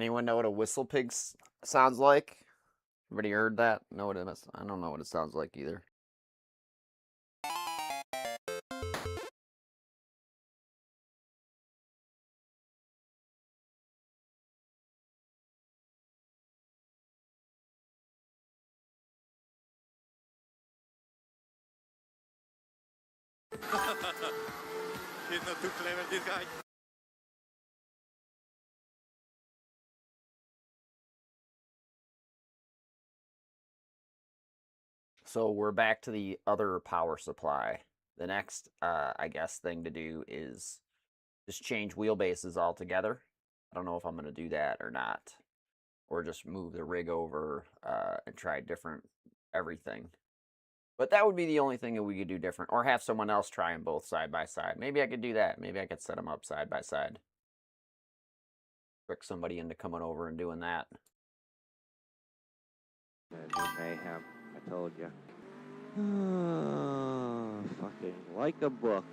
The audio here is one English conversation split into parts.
Anyone know what a whistle pig sounds like? Everybody heard that? Know what it is? I don't know what it sounds like either. He's not too clever, this guy. So we're back to the other power supply. The next, I guess, thing to do is just change wheelbases altogether. I don't know if I'm going to do that or not. Or just move the rig over and try different everything. But that would be the only thing that we could do different. Or have someone else try them both side by side. Maybe I could do that. Maybe I could set them up side by side. Trick somebody into coming over and doing that. Mayhem, I told you. Fucking like a book.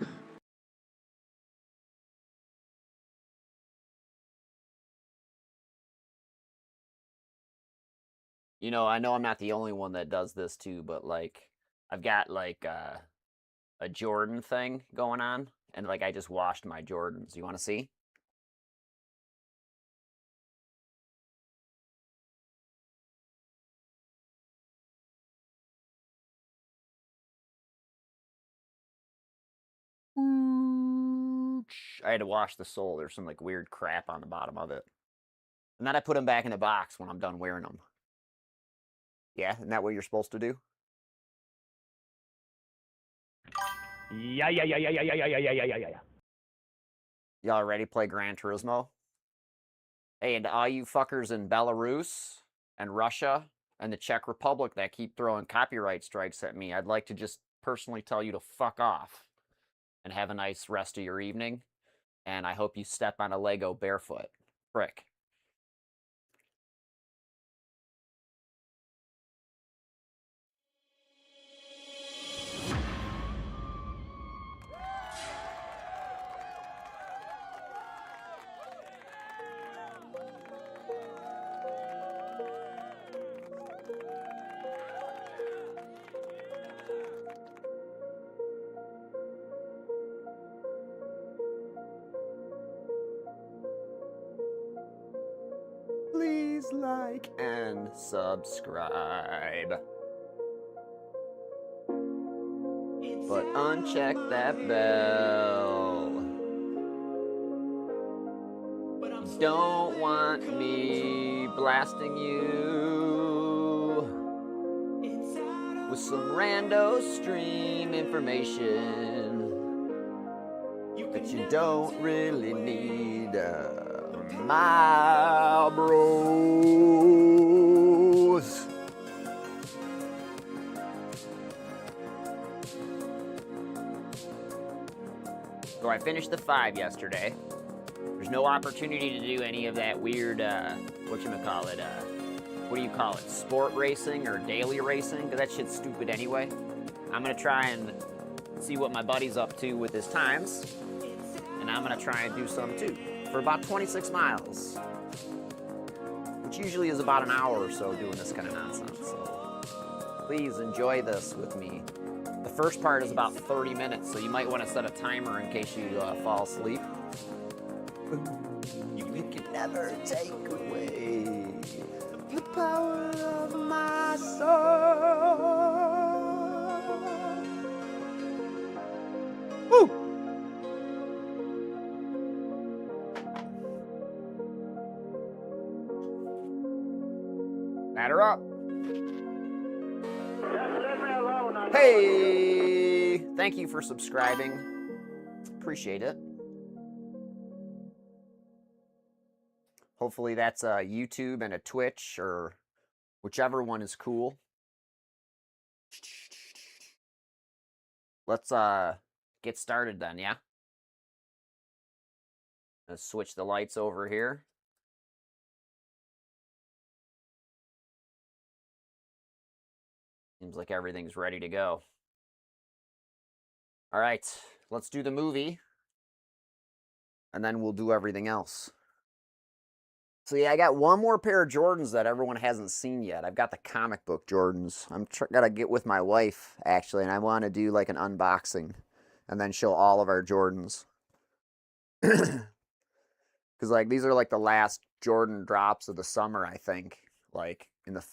You know I'm not the only one that does this too, but like I've got like a Jordan thing going on, and like I just washed my Jordans. You want to see? I had to wash the sole. There's some like weird crap on the bottom of it. And then I put them back in the box when I'm done wearing them. Yeah, isn't that what you're supposed to do? Yeah. Y'all ready to play Gran Turismo? Hey, and all you fuckers in Belarus and Russia and the Czech Republic that keep throwing copyright strikes at me, I'd like to just personally tell you to fuck off and have a nice rest of your evening. And I hope you step on a Lego barefoot. Frick. Please like and subscribe. But uncheck that bell. Don't want me blasting you with some rando stream information that you don't really need. My bros. So I finished the 5 yesterday. There's no opportunity to do any of that weird, whatchamacallit, what do you call it, sport racing or daily racing? Because that shit's stupid anyway. I'm going to try and see what my buddy's up to with his times. And I'm going to try and do some too. For about 26 miles. Which usually is about an hour or so doing this kind of nonsense. So please enjoy this with me. The first part is about 30 minutes, so you might want to set a timer in case you fall asleep. You can never take away the power of my soul. Woo! Batter up. Hey! Thank you for subscribing. Appreciate it. Hopefully that's a YouTube and a Twitch or whichever one is cool. Let's get started then, yeah? Let's switch the lights over here. Seems like everything's ready to go. All right, let's do the movie. And then we'll do everything else. So yeah, I got one more pair of Jordans that everyone hasn't seen yet. I've got the comic book Jordans. I'm gotta get with my wife actually, and I want to do like an unboxing, and then show all of our Jordans. Because like these are like the last Jordan drops of the summer, I think. Like in the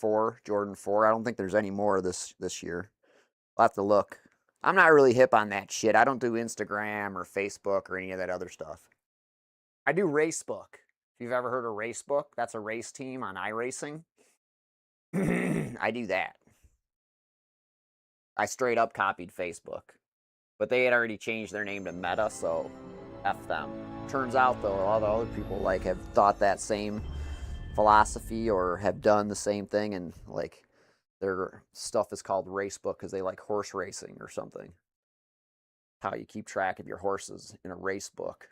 Jordan 4. I don't think there's any more this year. I'll have to look. I'm not really hip on that shit. I don't do Instagram or Facebook or any of that other stuff. I do RaceBook. If you've ever heard of RaceBook, that's a race team on iRacing. I do that. I straight up copied Facebook. But they had already changed their name to Meta, so F them. Turns out, though, all the other people like have thought that same philosophy or have done the same thing, and like their stuff is called RaceBook because they like horse racing or something. How you keep track of your horses in a race book.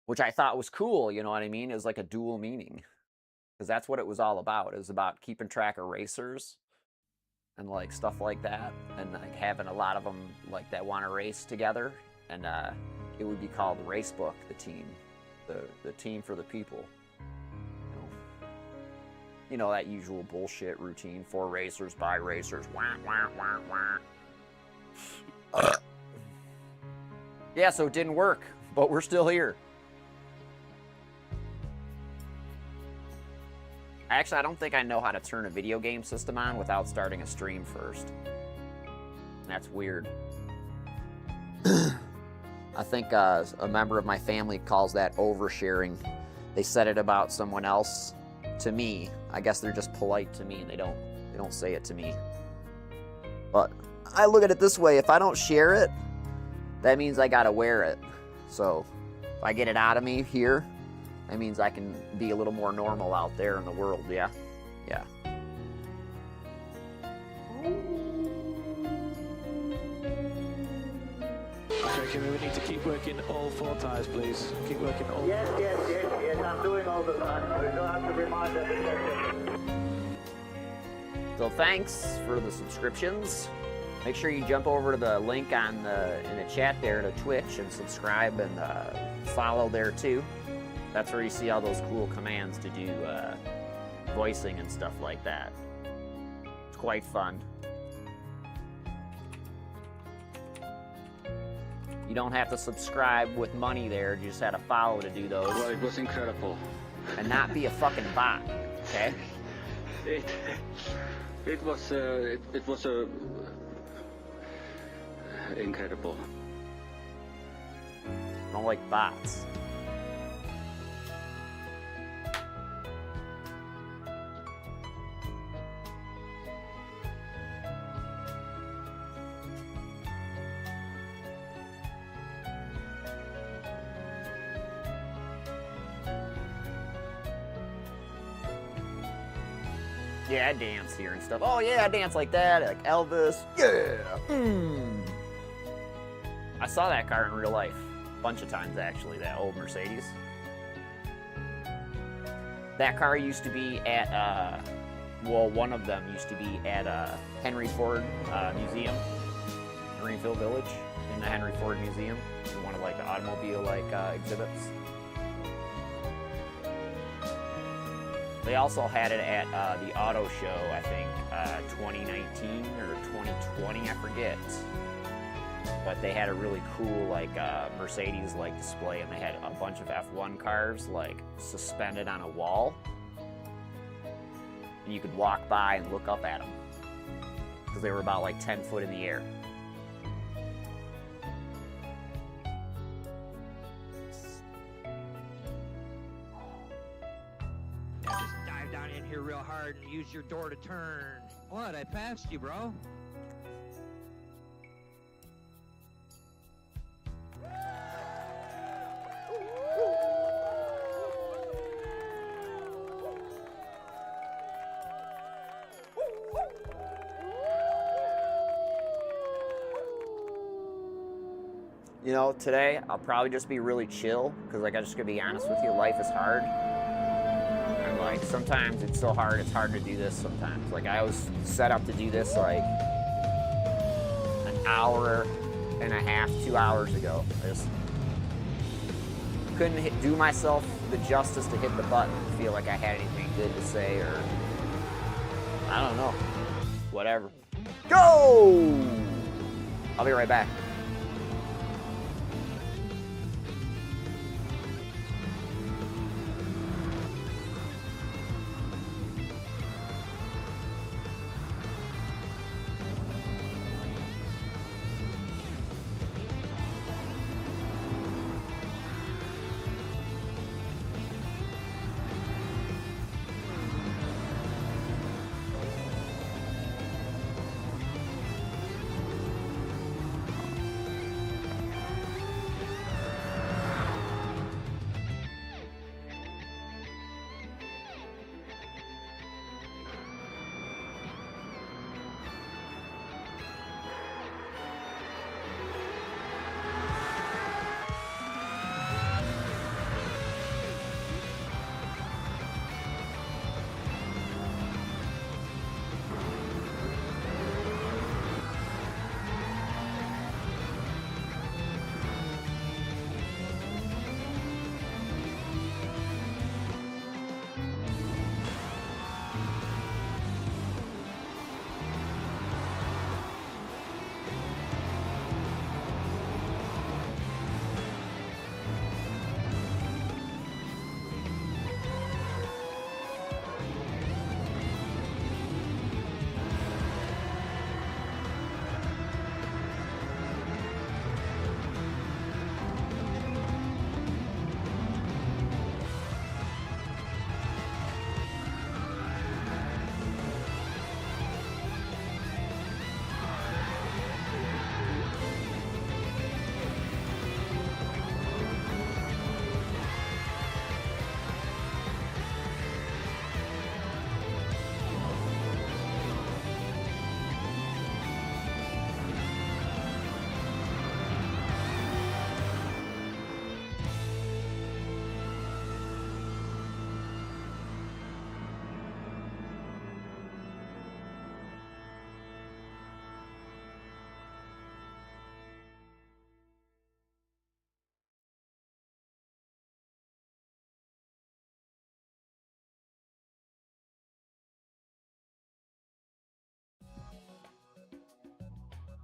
Which I thought was cool, you know what I mean? It was like a dual meaning. Because that's what it was all about. It was about keeping track of racers and like stuff like that. And like having a lot of them like that want to race together. And it would be called RaceBook, the team. The team for the people. You know that usual bullshit routine. For racers, by racers. Wah, wah, wah, wah. Yeah, so it didn't work. But we're still here. Actually, I don't think I know how to turn a video game system on without starting a stream first. That's weird. I think a member of my family calls that oversharing. They said it about someone else to me. I guess they're just polite to me and they don't say it to me. But I look at it this way, if I don't share it, that means I gotta wear it. So if I get it out of me here, that means I can be a little more normal out there in the world, yeah? Yeah. Okay, we need to keep working all 4 tires, please. Keep working all. Yes, I'm doing all the time. We don't have to remind them. So thanks for the subscriptions. Make sure you jump over to the link in the chat there to Twitch and subscribe and follow there too. That's where you see all those cool commands to do voicing and stuff like that. It's quite fun. You don't have to subscribe with money there. You just have to follow to do those. Well, it was incredible. And not be a fucking bot, okay? It was incredible. I don't like bots. Yeah, I dance here and stuff. Oh yeah, I dance like that, like Elvis. Yeah. I saw that car in real life a bunch of times actually, that old Mercedes. That car used to be at, well, one of them used to be at Henry Ford Museum, Greenville Village, in the Henry Ford Museum, in one of like the automobile like exhibits. They also had it at the auto show, I think, 2019 or 2020, I forget. But they had a really cool like Mercedes like display, and they had a bunch of F1 cars like suspended on a wall, and you could walk by and look up at them because they were about like 10 foot in the air. Real hard and use your door to turn. What? I passed you, bro. You know, today I'll probably just be really chill because like I'm just gonna be honest with you, life is hard. Like sometimes it's so hard, it's hard to do this sometimes. Like I was set up to do this like an hour and a half, 2 hours ago. couldn't do myself the justice to hit the button and feel like I had anything good to say, or I don't know. Whatever. Go! I'll be right back.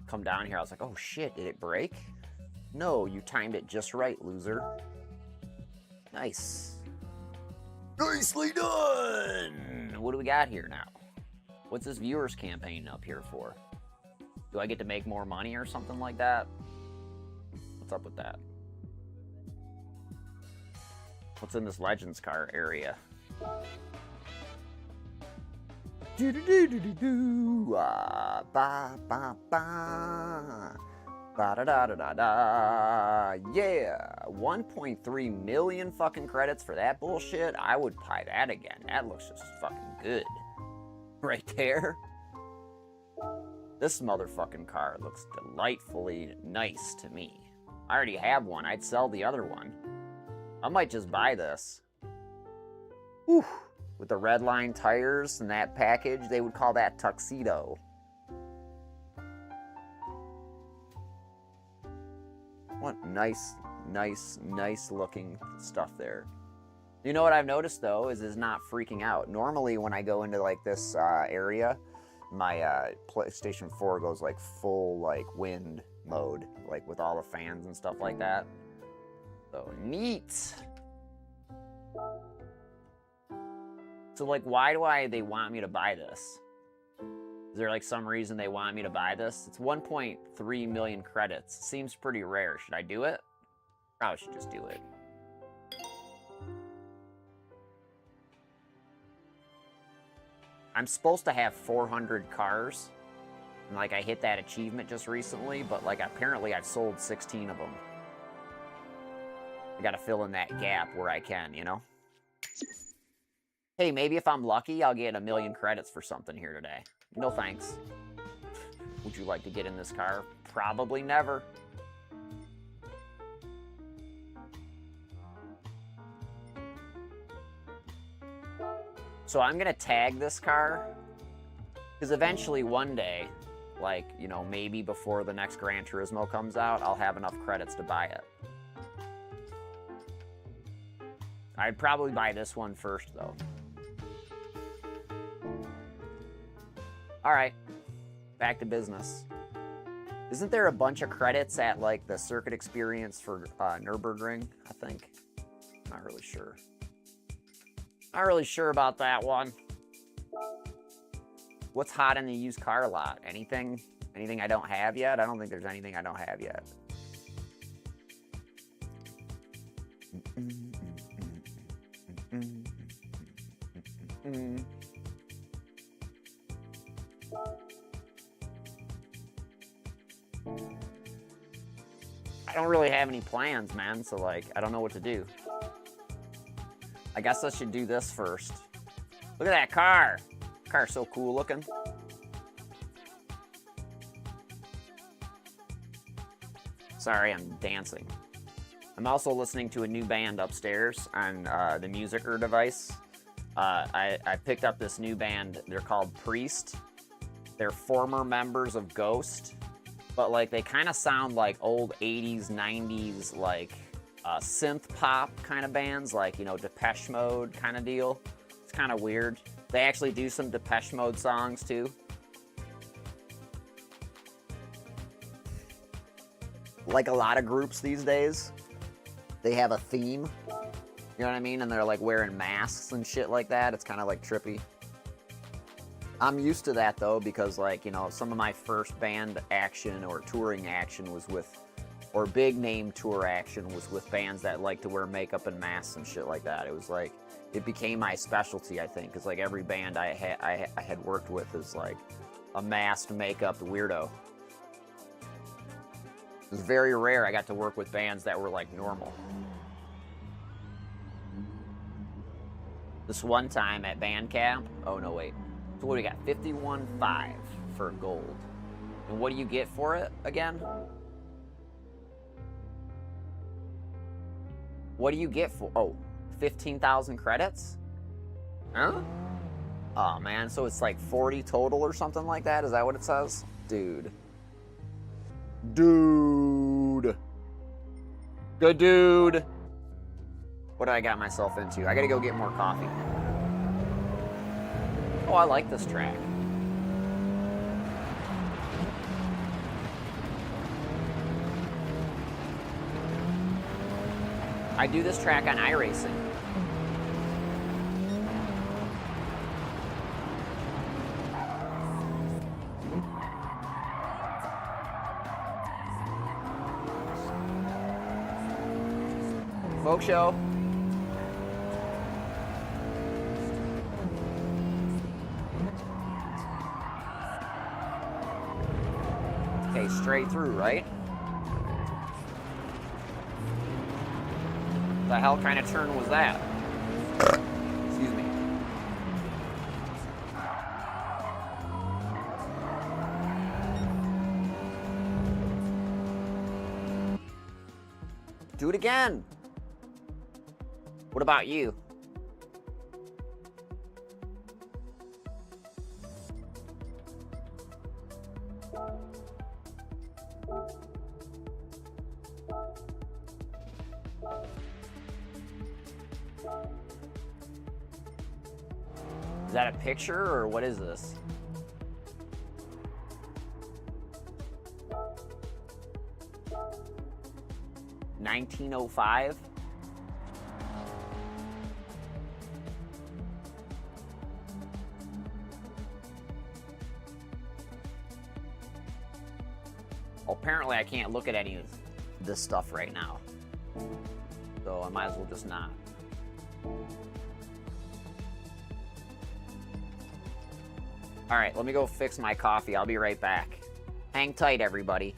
Come down here, I was like, oh shit, did it break? No, you timed it just right, loser. Nice. Nicely done! What do we got here now? What's this viewers campaign up here for? Do I get to make more money or something like that? What's up with that? What's in this Legends car area? Do-do-do-do-do-do. Ba ba ba. Ba da da da da da. Yeah. 1.3 million fucking credits for that bullshit. I would buy that again. That looks just fucking good. Right there. This motherfucking car looks delightfully nice to me. I already have one. I'd sell the other one. I might just buy this. Whew. With the red line tires and that package, they would call that tuxedo. What nice looking stuff there. You know what I've noticed though is not freaking out. Normally when I go into like this area, my PlayStation 4 goes like full like wind mode, like with all the fans and stuff like that. So neat. So like, why do they want me to buy this? Is there like some reason they want me to buy this? It's 1.3 million credits. Seems pretty rare. Should I do it? Probably should just do it. I'm supposed to have 400 cars. And like, I hit that achievement just recently, but like, apparently I've sold 16 of them. I gotta fill in that gap where I can, you know? Hey, maybe if I'm lucky, I'll get 1 million credits for something here today. No thanks. Would you like to get in this car? Probably never. So I'm gonna tag this car, because eventually one day, like, you know, maybe before the next Gran Turismo comes out, I'll have enough credits to buy it. I'd probably buy this one first, though. All right, back to business. Isn't there a bunch of credits at like the circuit experience for Nürburgring? I think. Not really sure. Not really sure about that one. What's hot in the used car lot? Anything? Anything I don't have yet? I don't think there's anything I don't have yet. I don't really have any plans, man, so like, I don't know what to do. I guess I should do this first. Look at that car. Car's so cool looking. Sorry, I'm dancing. I'm also listening to a new band upstairs on the Musicer device. I picked up this new band. They're called Priest. They're former members of Ghost, but like they kind of sound like old 80s, 90s, like synth pop kind of bands, like, you know, Depeche Mode kind of deal. It's kind of weird. They actually do some Depeche Mode songs too. Like a lot of groups these days, they have a theme. You know what I mean? And they're like wearing masks and shit like that. It's kind of like trippy. I'm used to that though, because like, you know, some of my first band action or touring action was with, or big name tour action was with bands that like to wear makeup and masks and shit like that. It was like, it became my specialty, I think, because like every band I had worked with is like a masked makeup weirdo. It was very rare I got to work with bands that were like normal. This one time at band camp, oh no wait, so what do we got? 51.5 for gold. And what do you get for it again? What do you get for, oh, 15,000 credits? Huh? Oh man, so it's like 40 total or something like that? Is that what it says? Dude. Dude. Good dude. What did I got myself into? I gotta go get more coffee. Oh, I like this track. I do this track on iRacing. Folk show. Okay, straight through, right? The hell kind of turn was that? Excuse me. Do it again. What about you? Is that a picture or what is this? $19.05? Well, apparently I can't look at any of this stuff right now. So I might as well just not. All right, let me go fix my coffee. I'll be right back. Hang tight, everybody.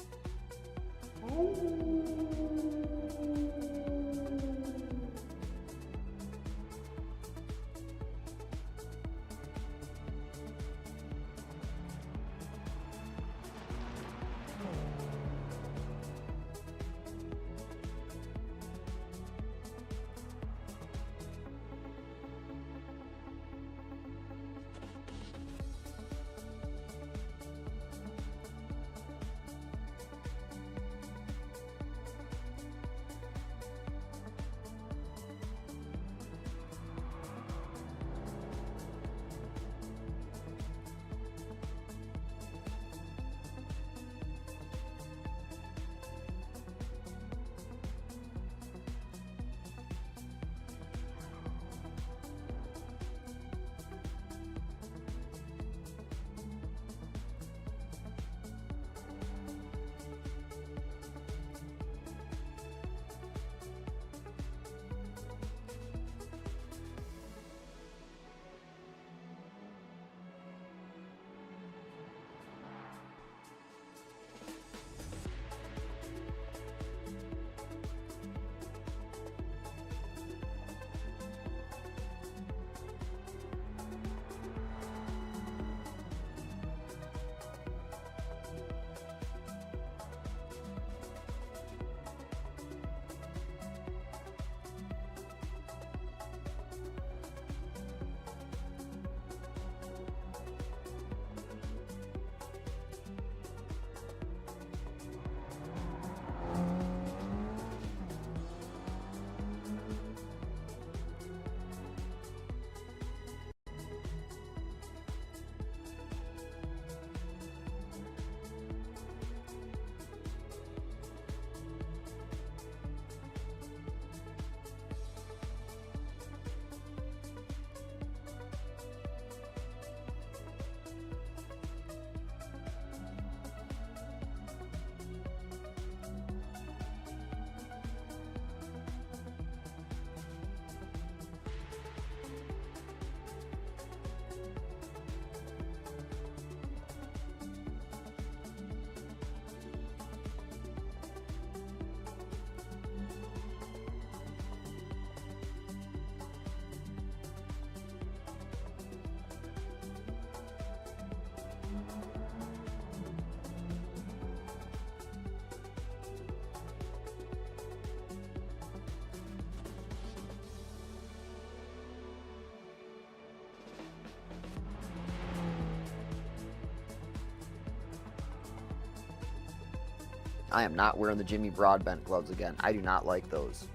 I am not wearing the Jimmy Broadbent gloves again. I do not like those.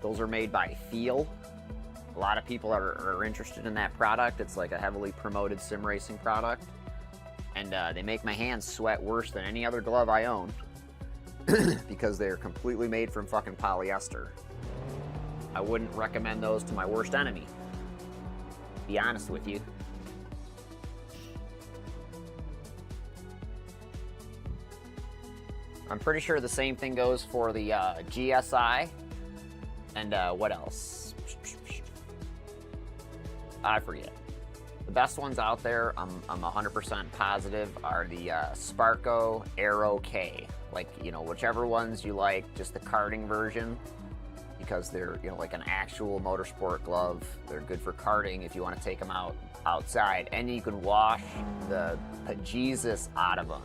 Those are made by Feel. A lot of people are interested in that product. It's like a heavily promoted sim racing product. And they make my hands sweat worse than any other glove I own. Because they're completely made from fucking polyester. I wouldn't recommend those to my worst enemy. Be honest with you. I'm pretty sure the same thing goes for the GSI. And what else? I forget. The best ones out there, I'm 100% positive, are the Sparco Aero K. Like, you know, whichever ones you like, just the karting version. Because they're, you know, like an actual motorsport glove. They're good for karting if you want to take them outside. And you can wash the Jesus out of them.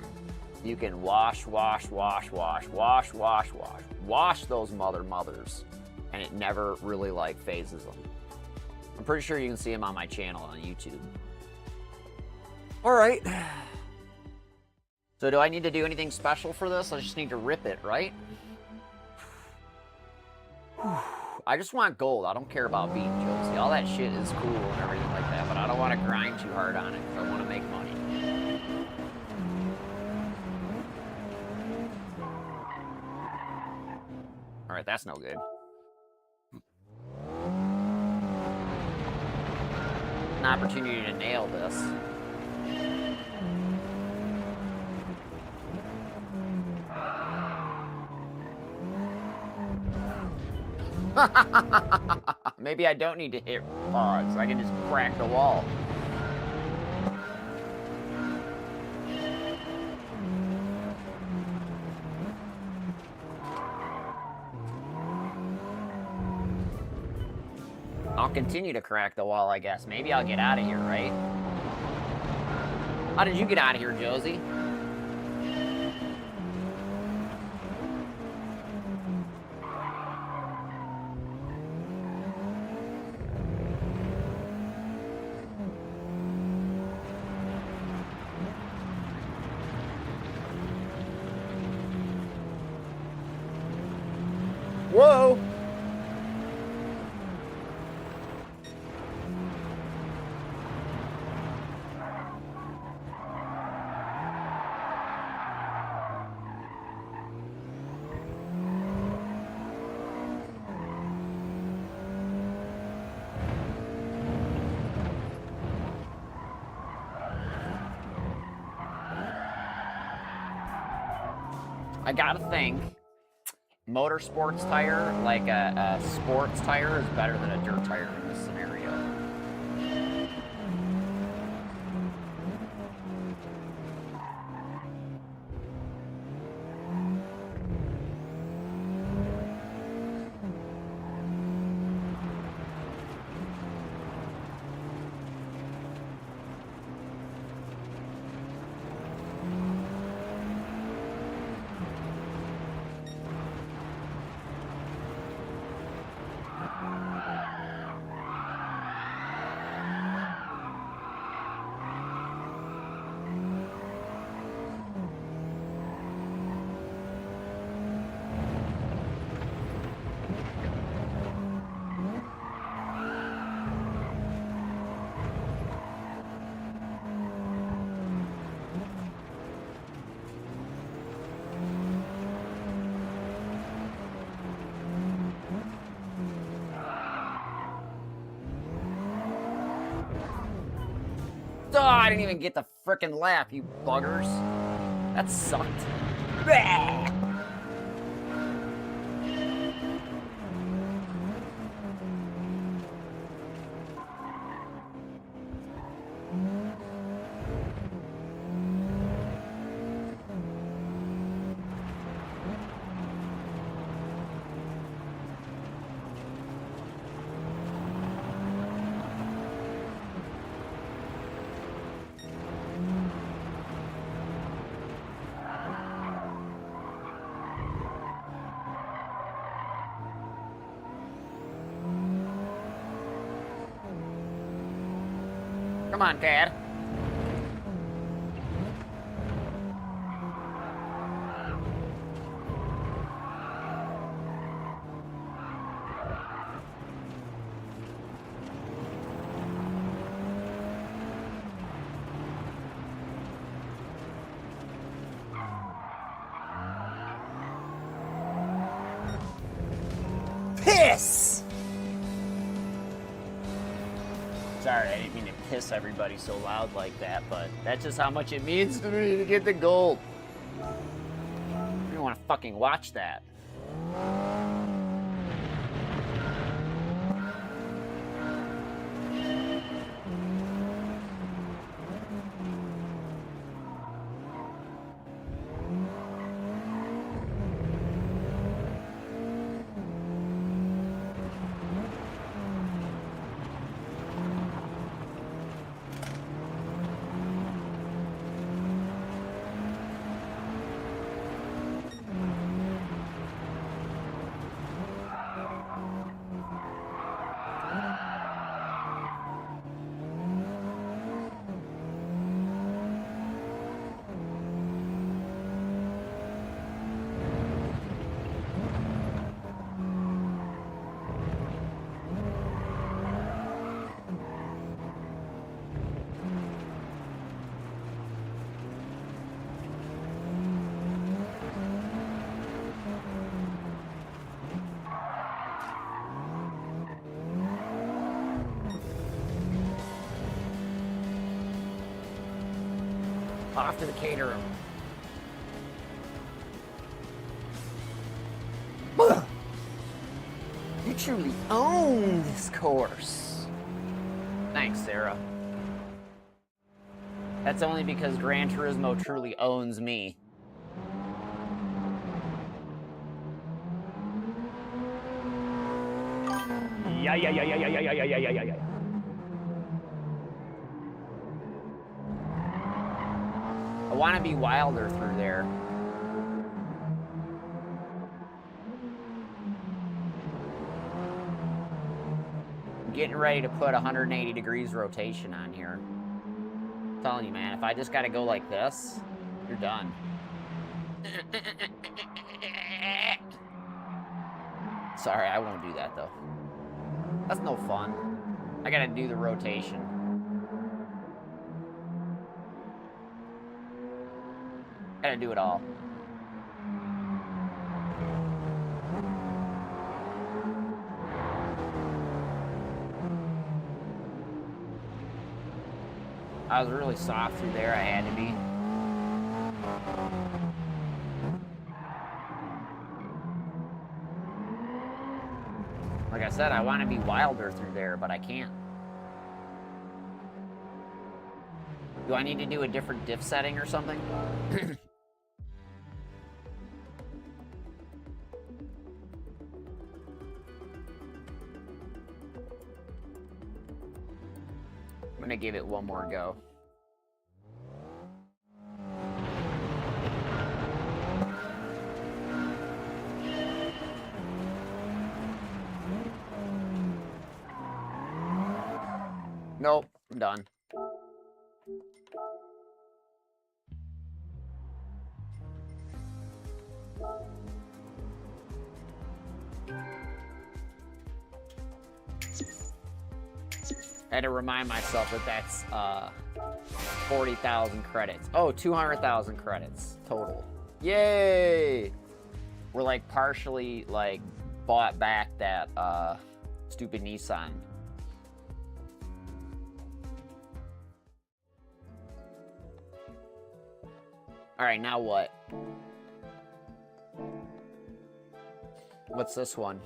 You can wash those mothers, and it never really like phases them. I'm pretty sure you can see them on my channel on YouTube. All right. So do I need to do anything special for this? I just need to rip it, right? I just want gold. I don't care about beating Josie. All that shit is cool and everything like that, but I don't want to grind too hard on it because I want to make money. All right, that's no good. An opportunity to nail this. Maybe I don't need to hit pause. I can just crack the wall. I'll continue to crack the wall, I guess. Maybe I'll get out of here, right? How did you get out of here, Josie? Whoa! I gotta think, motorsports tire, like a sports tire, is better than a dirt tire in this scenario. Oh, I didn't even get the frickin' lap, you buggers. That sucked. Bah! Come on, Dad. piss! Sorry, I didn't mean to piss everybody so loud like that, but that's just how much it means to me to get the gold. I don't want to fucking watch that. Off to the caterer. You truly own this course. Thanks, Sarah. That's only because Gran Turismo truly owns me. Yeah. I want to be wilder through there. I'm getting ready to put 180 degrees rotation on here. I'm telling you, man, if I just got to go like this, you're done. Sorry, I won't do that, though. That's no fun. I got to do the rotation. Gotta do it all. I was really soft through there, I had to be. Like I said, I want to be wilder through there, but I can't. Do I need to do a different diff setting or something? I'm gonna give it one more go. Nope, I'm done. I had to remind myself that that's 40,000 credits. Oh, 200,000 credits total. Yay! We're like partially like bought back that stupid Nissan. All right, now what? What's this one?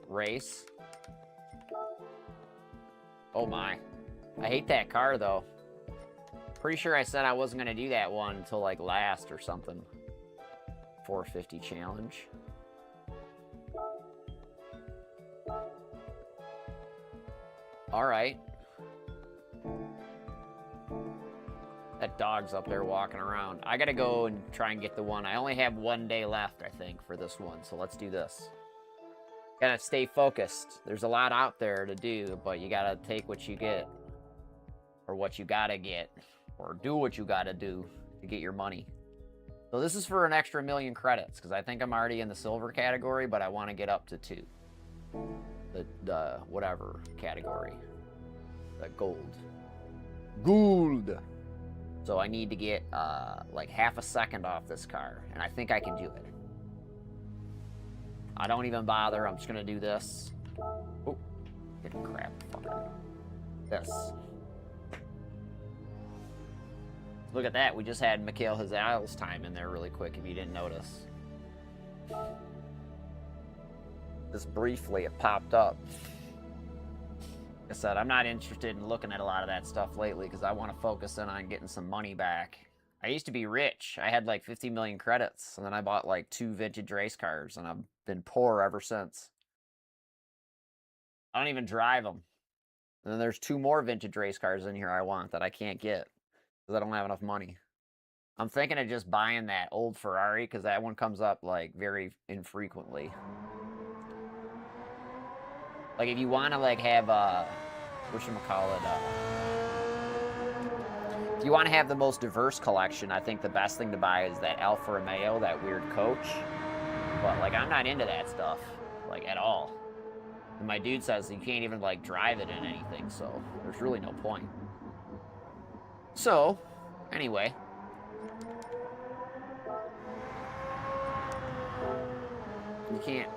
Race. Oh my. I hate that car though. Pretty sure I said I wasn't gonna do that one until like last or something. 450 challenge. All right. That dog's up there walking around. I gotta go and try and get the one. I only have 1 day left, I think, for this one. So let's do this. Gotta stay focused. There's a lot out there to do, but you gotta take what you get. Or what you gotta get. Or do what you gotta do to get your money. So this is for an extra 1 million credits, because I think I'm already in the silver category, but I want to get up to 2. The whatever category. The gold. Gold! So I need to get like half a second off this car, and I think I can do it. I don't even bother. I'm just gonna do this. Oh, getting crap. Fucker. This. Look at that. We just had Mikhail Hazal's time in there really quick, if you didn't notice. Just briefly, it popped up. Like I said, I'm not interested in looking at a lot of that stuff lately because I want to focus in on getting some money back. I used to be rich. I had like 50 million credits, and then I bought like 2 vintage race cars, and I've been poor ever since. I don't even drive them. And then there's 2 more vintage race cars in here I want that I can't get because I don't have enough money. I'm thinking of just buying that old Ferrari because that one comes up like very infrequently. Like if you want to like have whatchamacallit, if you want to have the most diverse collection, I think the best thing to buy is that Alfa Romeo, that weird coach. But like I'm not into that stuff, like at all. And my dude says you can't even like drive it in anything, so there's really no point. So, anyway. You can't,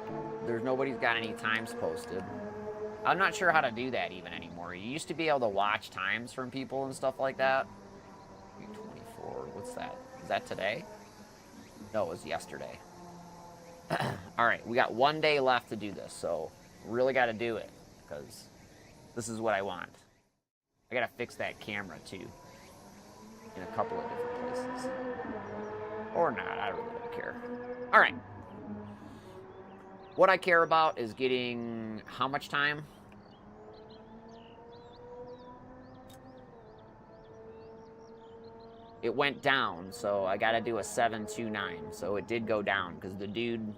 nobody's got any times posted. I'm not sure how to do that even anymore. You used to be able to watch times from people and stuff like that. 24, what's that? Is that today? No, it was yesterday. All right, we got 1 day left to do this, so really got to do it because this is what I want. I got to fix that camera too in a couple of different places. Or not, I really don't care. All right. What I care about is getting how much time? It went down, so I gotta do a 729. So it did go down because the dude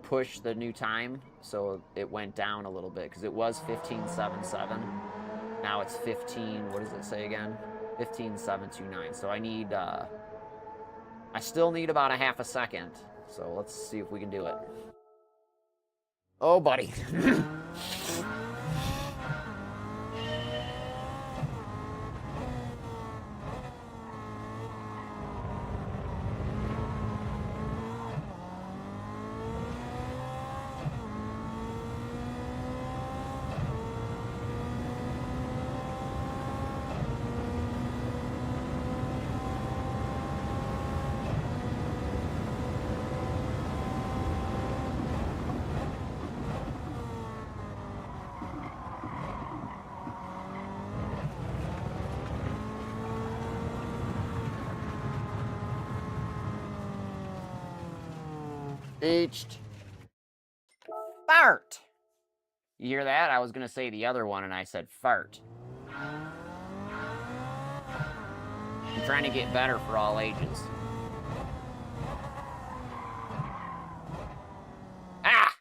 pushed the new time, so it went down a little bit because it was 15.77. Now it's 15, what does it say again? 15.729. So I need, I still need about a half a second. So let's see if we can do it. Oh, buddy. Aged. Fart. You hear that? I was going to say the other one, and I said fart. I'm trying to get better for all ages. Ah!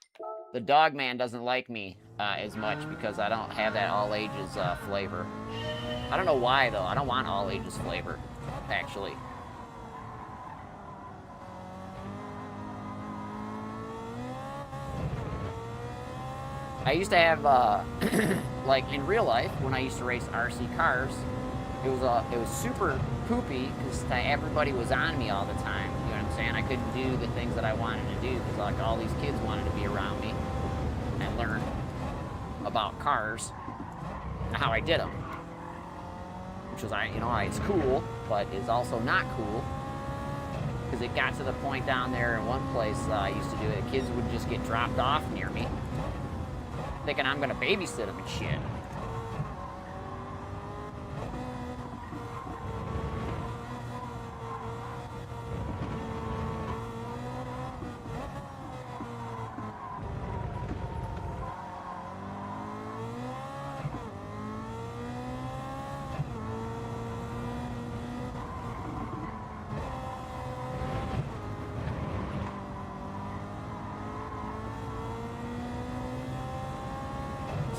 The dog man doesn't like me as much because I don't have that all ages flavor. I don't know why, though. I don't want all ages flavor, actually. I used to have, like in real life, when I used to race RC cars, it was super poopy because everybody was on me all the time. You know what I'm saying? I couldn't do the things that I wanted to do because like all these kids wanted to be around me and learn about cars and how I did them, which was, it's cool, but is also not cool because it got to the point down there in one place I used to do it. Kids would just get dropped off near me, thinking I'm gonna babysit them and shit.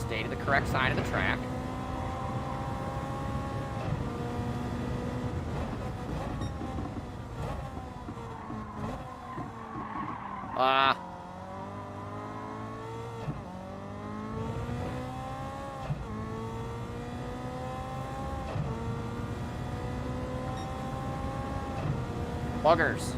Stay to the correct side of the track. Buggers.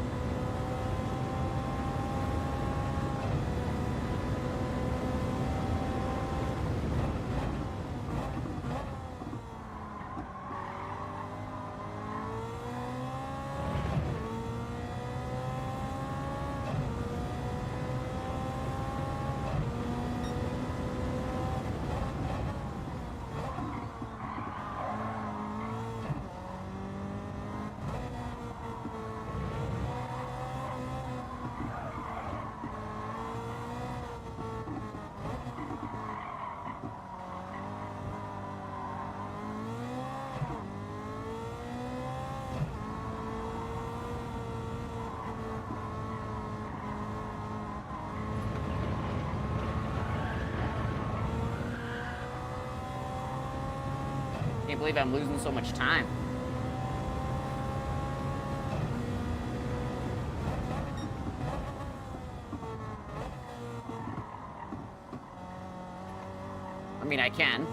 Can't believe I'm losing so much time. I mean, I can.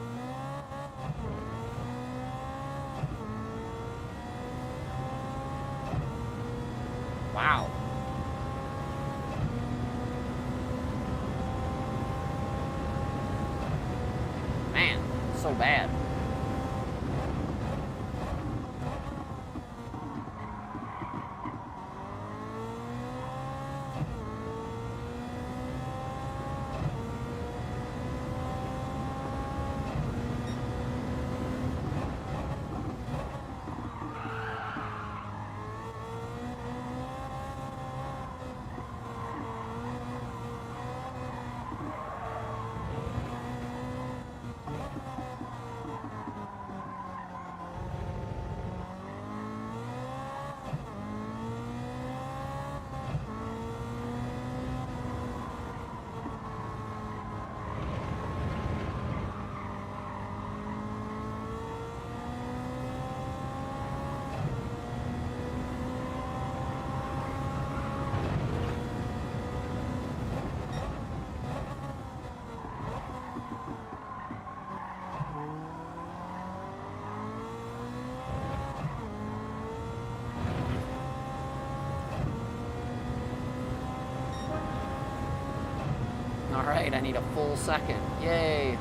Wow. Man, so bad. All right, I need a full second. Yay.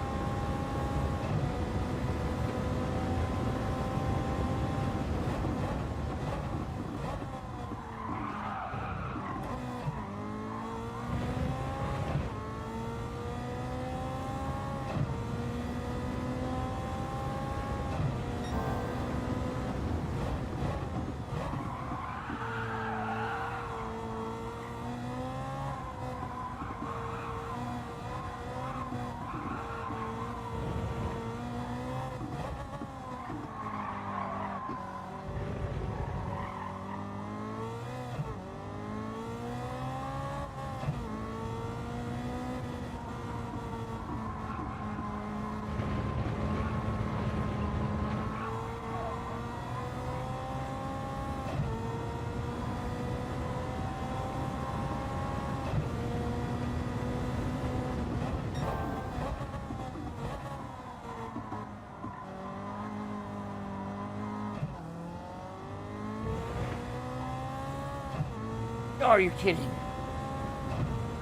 Oh, are you kidding?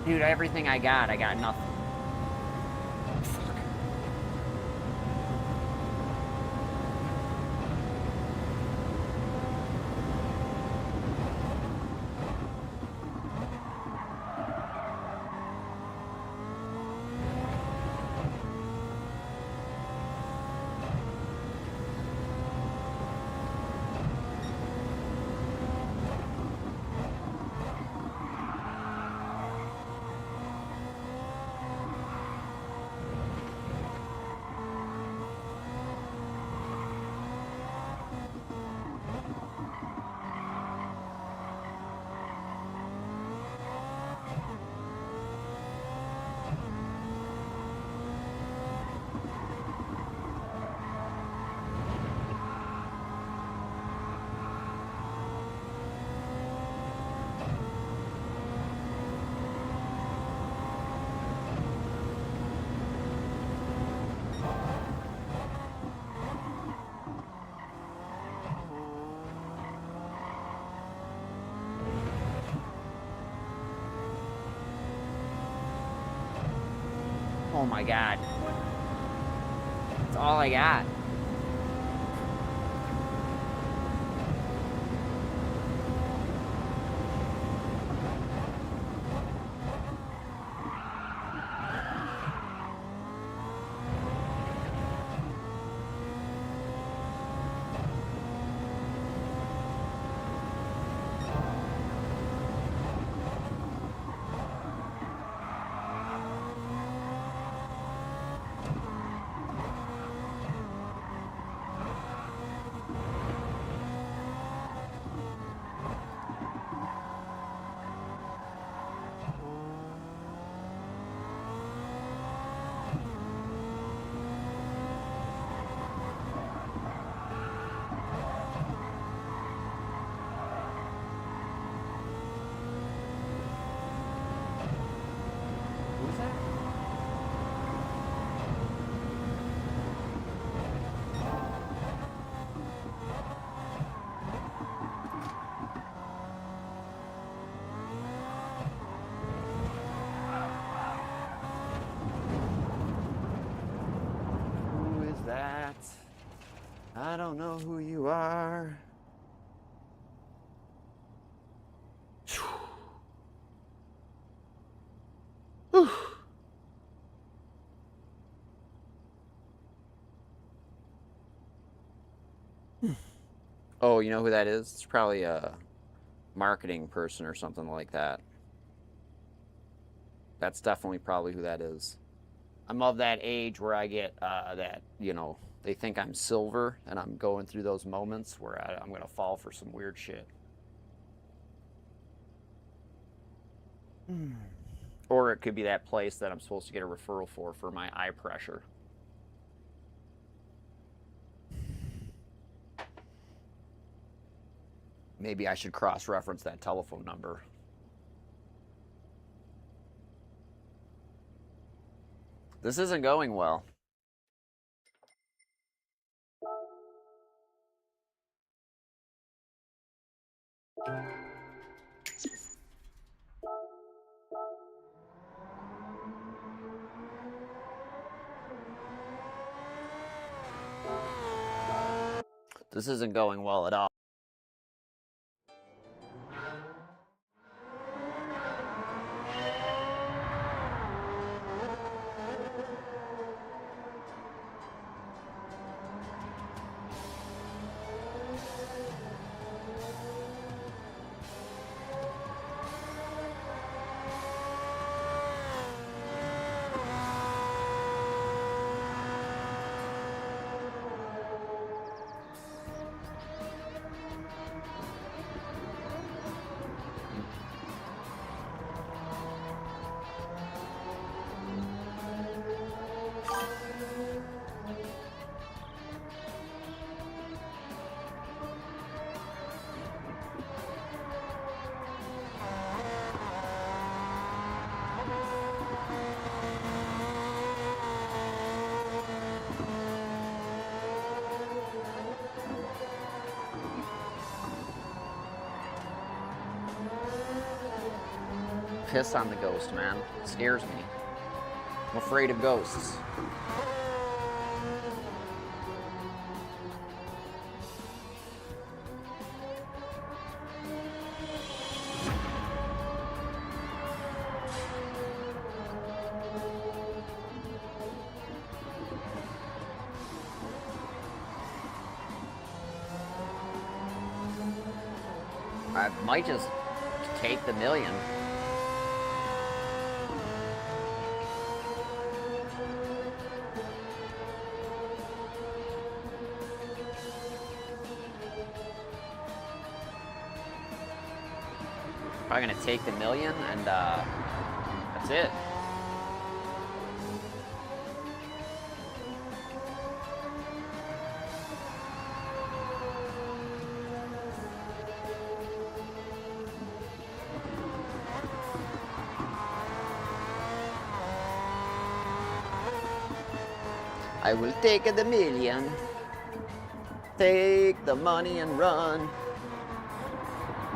Dude, everything I got nothing. Fuck. Oh my God. That's all I got. That I don't know who you are. Whew. Oh, you know who that is? It's probably a marketing person or something like that. That's definitely probably who that is. I'm of that age where I get that, you know, they think I'm silver, and I'm going through those moments where I'm going to fall for some weird shit. Or it could be that place that I'm supposed to get a referral for my eye pressure. Maybe I should cross-reference that telephone number. This isn't going well. This isn't going well at all. Piss on the ghost, man. It scares me. I'm afraid of ghosts. I might just take the million. Probably gonna take the million, and that's it. I will take the million, take the money and run.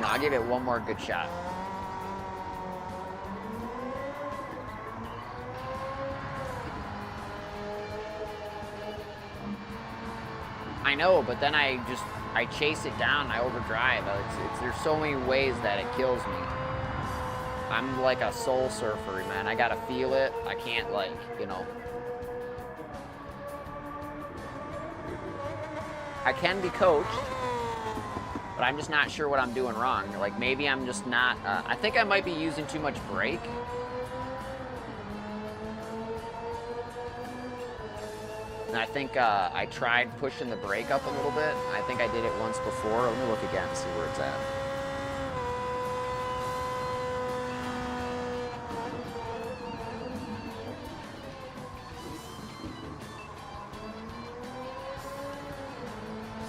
No, I'll give it one more good shot. I know, but then I chase it down, I overdrive. There's so many ways that it kills me. I'm like a soul surfer, man. I gotta feel it. I can't, like, you know. I can be coached, but I'm just not sure what I'm doing wrong. Like, maybe I'm just not, I think I might be using too much brake. And I think I tried pushing the brake up a little bit. I think I did it once before. Let me look again and see where it's at.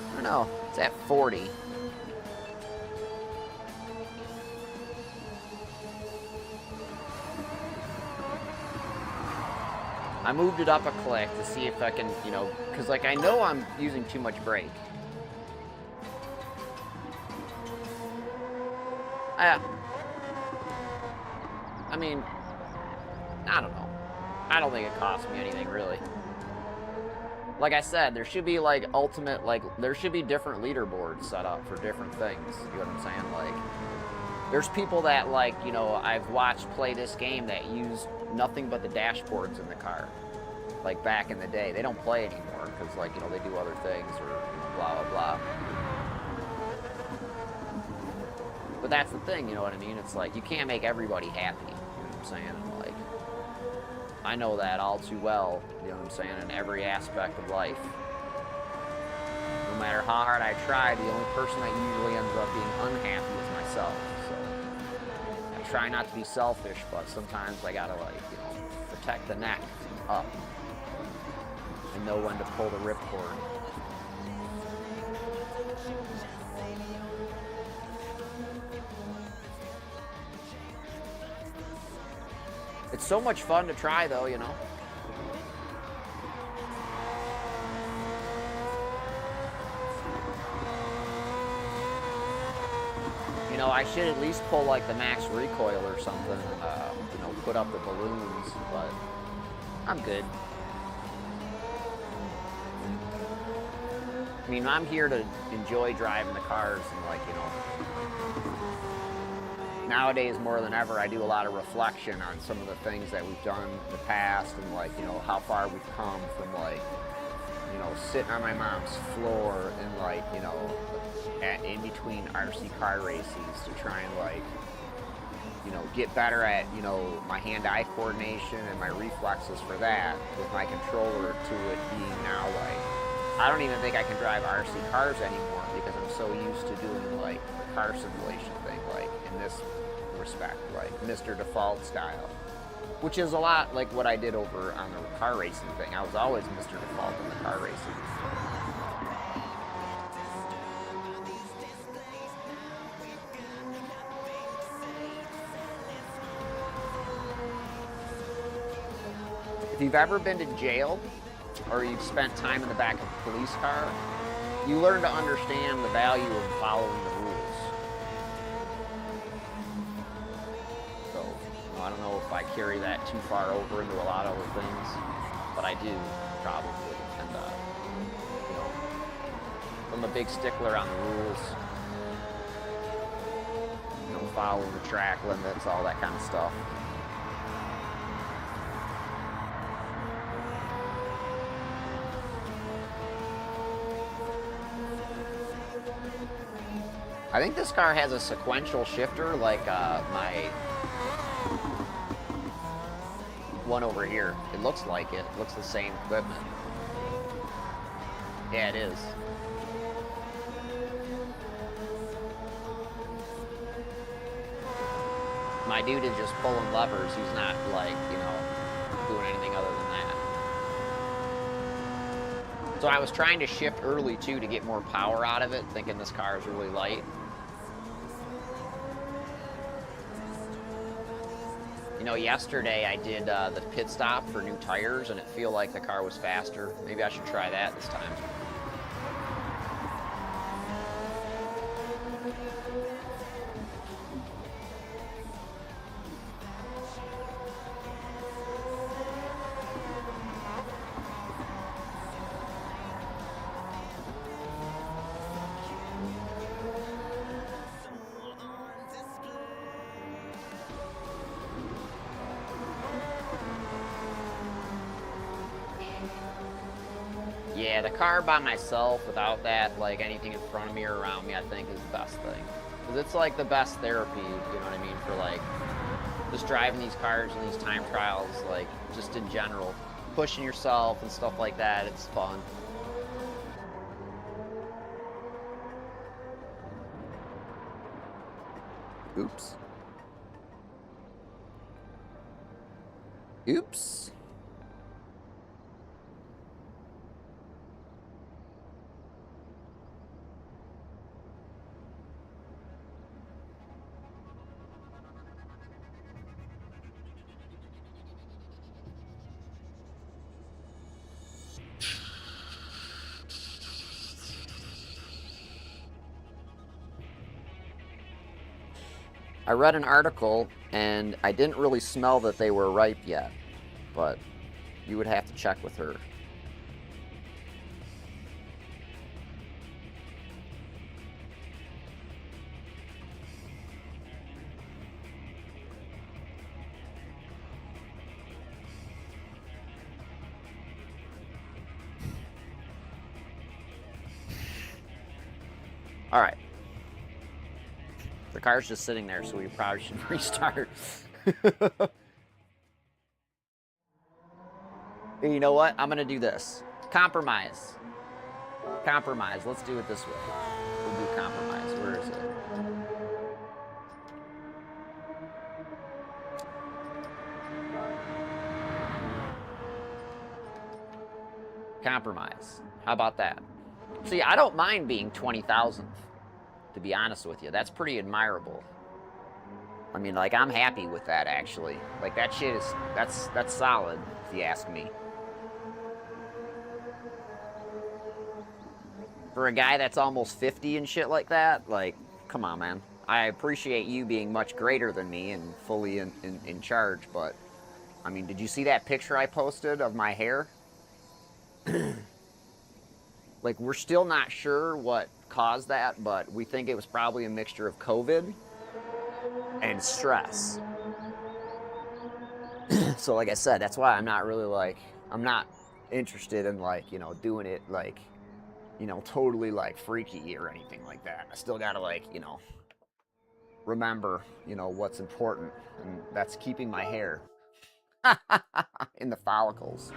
I don't know. It's at 40. I moved it up a click to see if I can, you know, because, like, I know I'm using too much brake. I mean, I don't know. I don't think it cost me anything, really. Like I said, there should be, like, ultimate, like, there should be different leaderboards set up for different things. You know what I'm saying? Like, there's people that, like, you know, I've watched play this game that use nothing but the dashboards in the car. Like, back in the day. They don't play anymore because, like, you know, they do other things or blah, blah, blah. But that's the thing, you know what I mean? It's like, you can't make everybody happy. You know what I'm saying? Like, I know that all too well, you know what I'm saying, in every aspect of life. No matter how hard I try, the only person that usually ends up being unhappy is myself. So I try not to be selfish, but sometimes I gotta, like, you know, protect the neck up and know when to pull the ripcord. It's so much fun to try, though, you know. You know, I should at least pull, like, the max recoil or something, you know, put up the balloons, but I'm good. I mean, I'm here to enjoy driving the cars and, like, you know, nowadays more than ever, I do a lot of reflection on some of the things that we've done in the past and, like, you know, how far we've come from, like, you know, sitting on my mom's floor and, like, you know, in between RC car races to try and, like, you know, get better at, you know, my hand-eye coordination and my reflexes for that with my controller to it being now, like, I don't even think I can drive RC cars anymore because I'm so used to doing, like, the car simulation thing, like, in this respect, like Mr. Default style, which is a lot like what I did over on the car racing thing. I was always Mr. Default in the car racing. If you've ever been to jail or you've spent time in the back of a police car, you learn to understand the value of following the rules. So, I don't know if I carry that too far over into a lot of other things, but I do, probably. And, you know, I'm a big stickler on the rules. You know, following the track limits, all that kind of stuff. I think this car has a sequential shifter like my one over here. It looks like it. It looks the same equipment. Yeah, it is. My dude is just pulling levers. He's not, like, you know, doing anything other than that. So I was trying to shift early, too, to get more power out of it, thinking this car is really light. You know, yesterday I did the pit stop for new tires, and it feel like the car was faster. Maybe I should try that this time. Yeah, the car by myself without that, like anything in front of me or around me, I think is the best thing. Because it's like the best therapy, you know what I mean, for like just driving these cars and these time trials, like just in general. Pushing yourself and stuff like that, it's fun. Oops. Oops. I read an article and I didn't really smell that they were ripe yet, but you would have to check with her. All right. The car's just sitting there, so we probably should restart. You know what? I'm gonna do this. Compromise. Compromise. Let's do it this way. We'll do compromise. Where is it? Compromise. How about that? See, I don't mind being 20,000th, to be honest with you. That's pretty admirable. I mean, like, I'm happy with that, actually. Like, that shit is, that's solid, if you ask me. For a guy that's almost 50 and shit like that, like, come on, man. I appreciate you being much greater than me and fully in charge, but, I mean, did you see that picture I posted of my hair? Like, we're still not sure what caused that, but we think it was probably a mixture of COVID and stress. So, like I said, that's why I'm not really, like, I'm not interested in, like, you know, doing it, like, you know, totally, like, freaky or anything like that. I still gotta, like, you know, remember, you know, what's important, and that's keeping my hair in the follicles.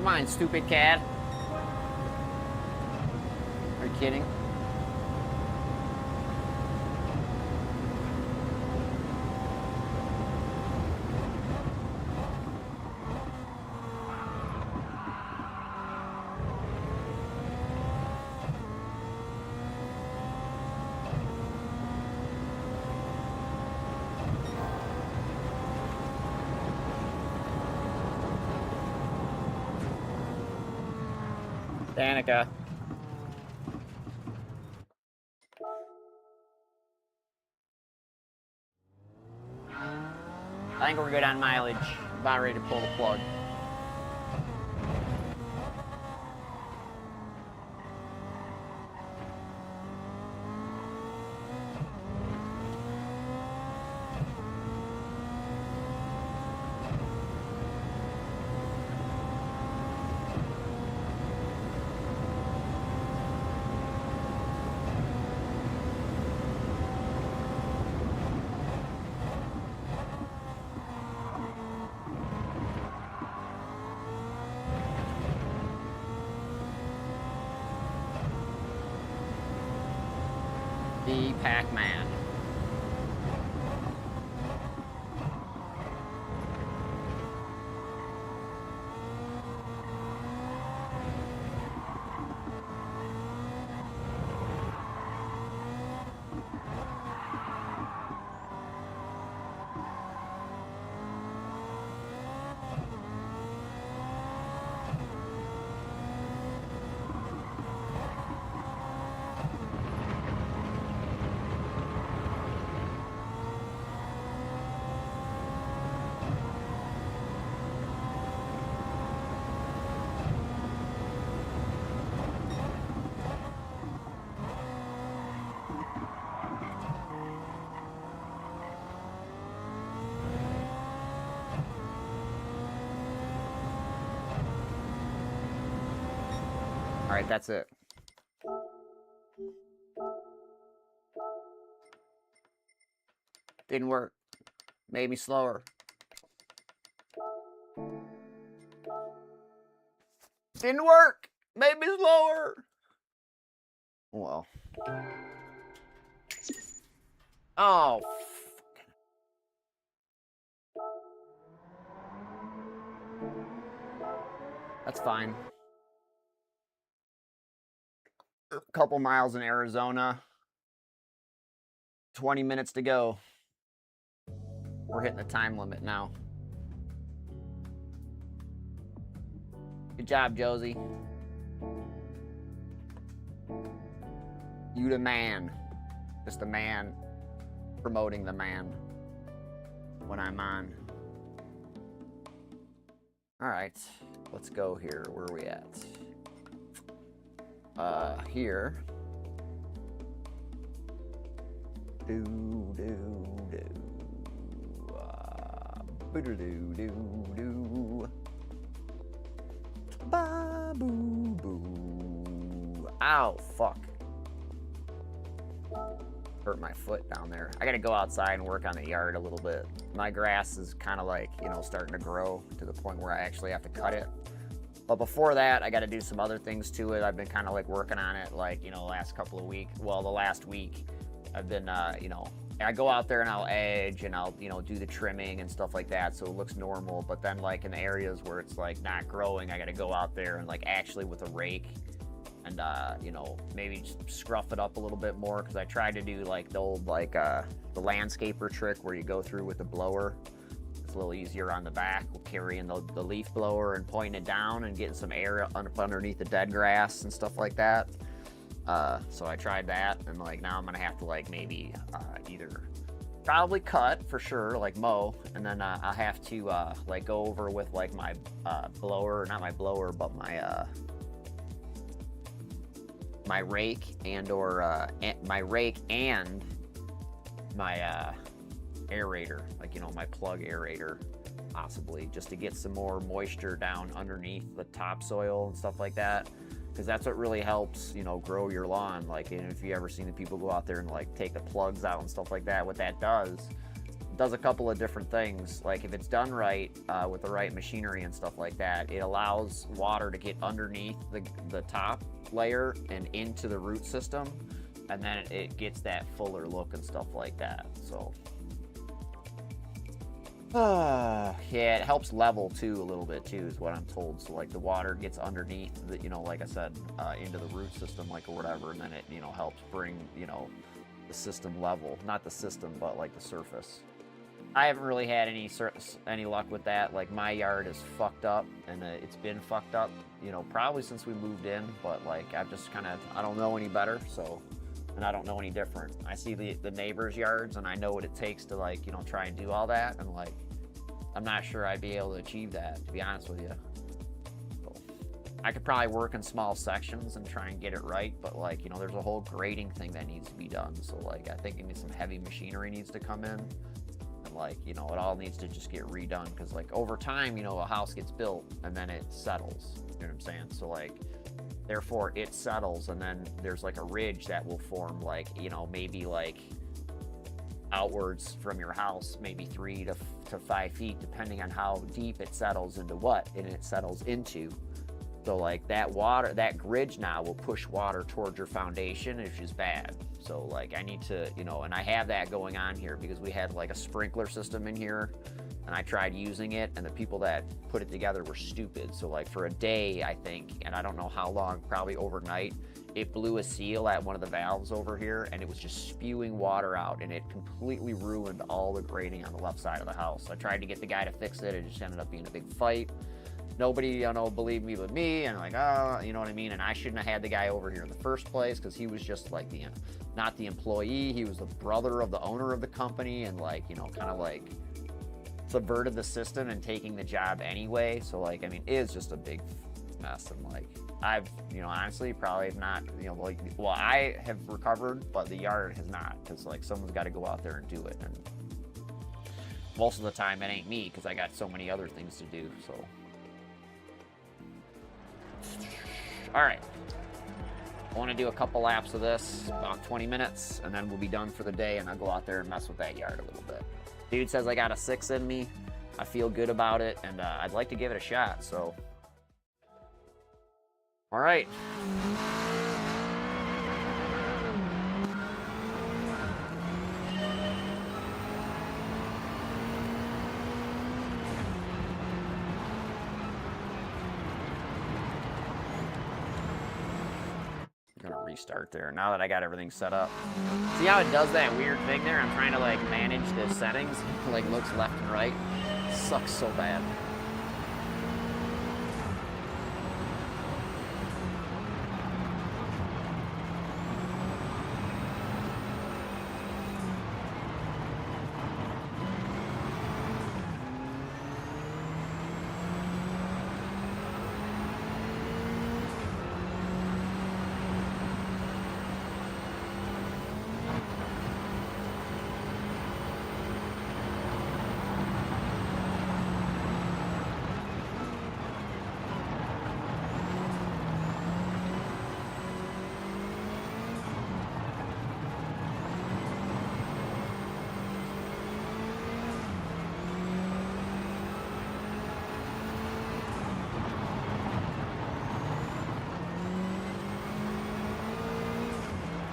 Come on, stupid cat. Are you kidding? Danica. I think we're good on mileage. About ready to pull the plug. The Pac-Man. All right, that's it. Didn't work. Made me slower. Didn't work. Made me slower. Well. Oh. That's fine. A couple miles in Arizona. 20 minutes to go. We're hitting the time limit now. Good job, Josie. You the man. Just the man promoting the man when I'm on. All right, let's go here. Where are we at? Here. Do. Boo-doo-doo-doo-doo. Ba-boo-boo. Ow, fuck. Hurt my foot down there. I gotta go outside and work on the yard a little bit. My grass is kind of like, you know, starting to grow to the point where I actually have to cut it. But before that, I gotta do some other things to it. I've been kind of like working on it, like, you know, last couple of weeks. Well, the last week, I've been, you know, I go out there and I'll edge and I'll, you know, do the trimming and stuff like that so it looks normal. But then, like, in the areas where it's, like, not growing, I got to go out there and, like, actually with a rake and, you know, maybe just scruff it up a little bit more because I tried to do, like, the old, like, the landscaper trick where you go through with the blower. It's a little easier on the back, carrying the leaf blower and pointing it down and getting some air underneath the dead grass and stuff like that. So I tried that, and like now I'm gonna have to like maybe either probably cut for sure, like mow, and then I'll have to like go over with like my blower, not my blower, but my my rake and my rake and my aerator, like, you know, my plug aerator, possibly, just to get some more moisture down underneath the topsoil and stuff like that. Because that's what really helps, you know, grow your lawn. Like, if you ever seen the people go out there and like take the plugs out and stuff like that, what that does does a couple of different things. Like if it's done right with the right machinery and stuff like that, it allows water to get underneath the top layer and into the root system, and then it gets that fuller look and stuff like that. So yeah, it helps level too a little bit too, is what I'm told. So like the water gets underneath the, you know, like I said, into the root system, like or whatever, and then it, you know, helps bring, you know, the system level. Not the system, but like the surface. I haven't really had any luck with that. Like my yard is fucked up, and it's been fucked up, you know, probably since we moved in. But like I've just kind of, I don't know any better, so. And I don't know any different. I see the neighbors' yards, and I know what it takes to, like, you know, try and do all that, and like I'm not sure I'd be able to achieve that, to be honest with you. So, I could probably work in small sections and try and get it right, but like, you know, there's a whole grading thing that needs to be done. So like I think maybe some heavy machinery needs to come in, and like, you know, it all needs to just get redone, because like over time, you know, a house gets built and then it settles, you know what I'm saying? So like therefore it settles, and then there's like a ridge that will form, like, you know, maybe like outwards from your house, maybe 3 to 5 feet, depending on how deep it settles into what and it settles into. So like that water, that ridge now will push water towards your foundation, which is bad. So like I need to, you know, and I have that going on here because we had like a sprinkler system in here, and I tried using it, and the people that put it together were stupid. So like for a day, I think, and I don't know how long, probably overnight, it blew a seal at one of the valves over here, and it was just spewing water out, and it completely ruined all the grading on the left side of the house. I tried to get the guy to fix it. It just ended up being a big fight. Nobody, you know, believed me but me, and like, you know what I mean? And I shouldn't have had the guy over here in the first place, because he was just like not the employee. He was the brother of the owner of the company, and like, you know, kind of like subverted the system and taking the job anyway. So like, I mean, it is just a big mess. And like, I've, you know, honestly probably not, you know, like, well, I have recovered, but the yard has not, because like someone's got to go out there and do it, and most of the time it ain't me, because I got so many other things to do. So all right, I want to do a couple laps of this, about 20 minutes, and then we'll be done for the day, and I'll go out there and mess with that yard a little bit. Dude says I got a 6 in me. I feel good about it, and I'd like to give it a shot, so. All right. I'm gonna restart there now that I got everything set up. See how it does that weird thing there? I'm trying to like manage the settings. It like looks left and right. It sucks so bad.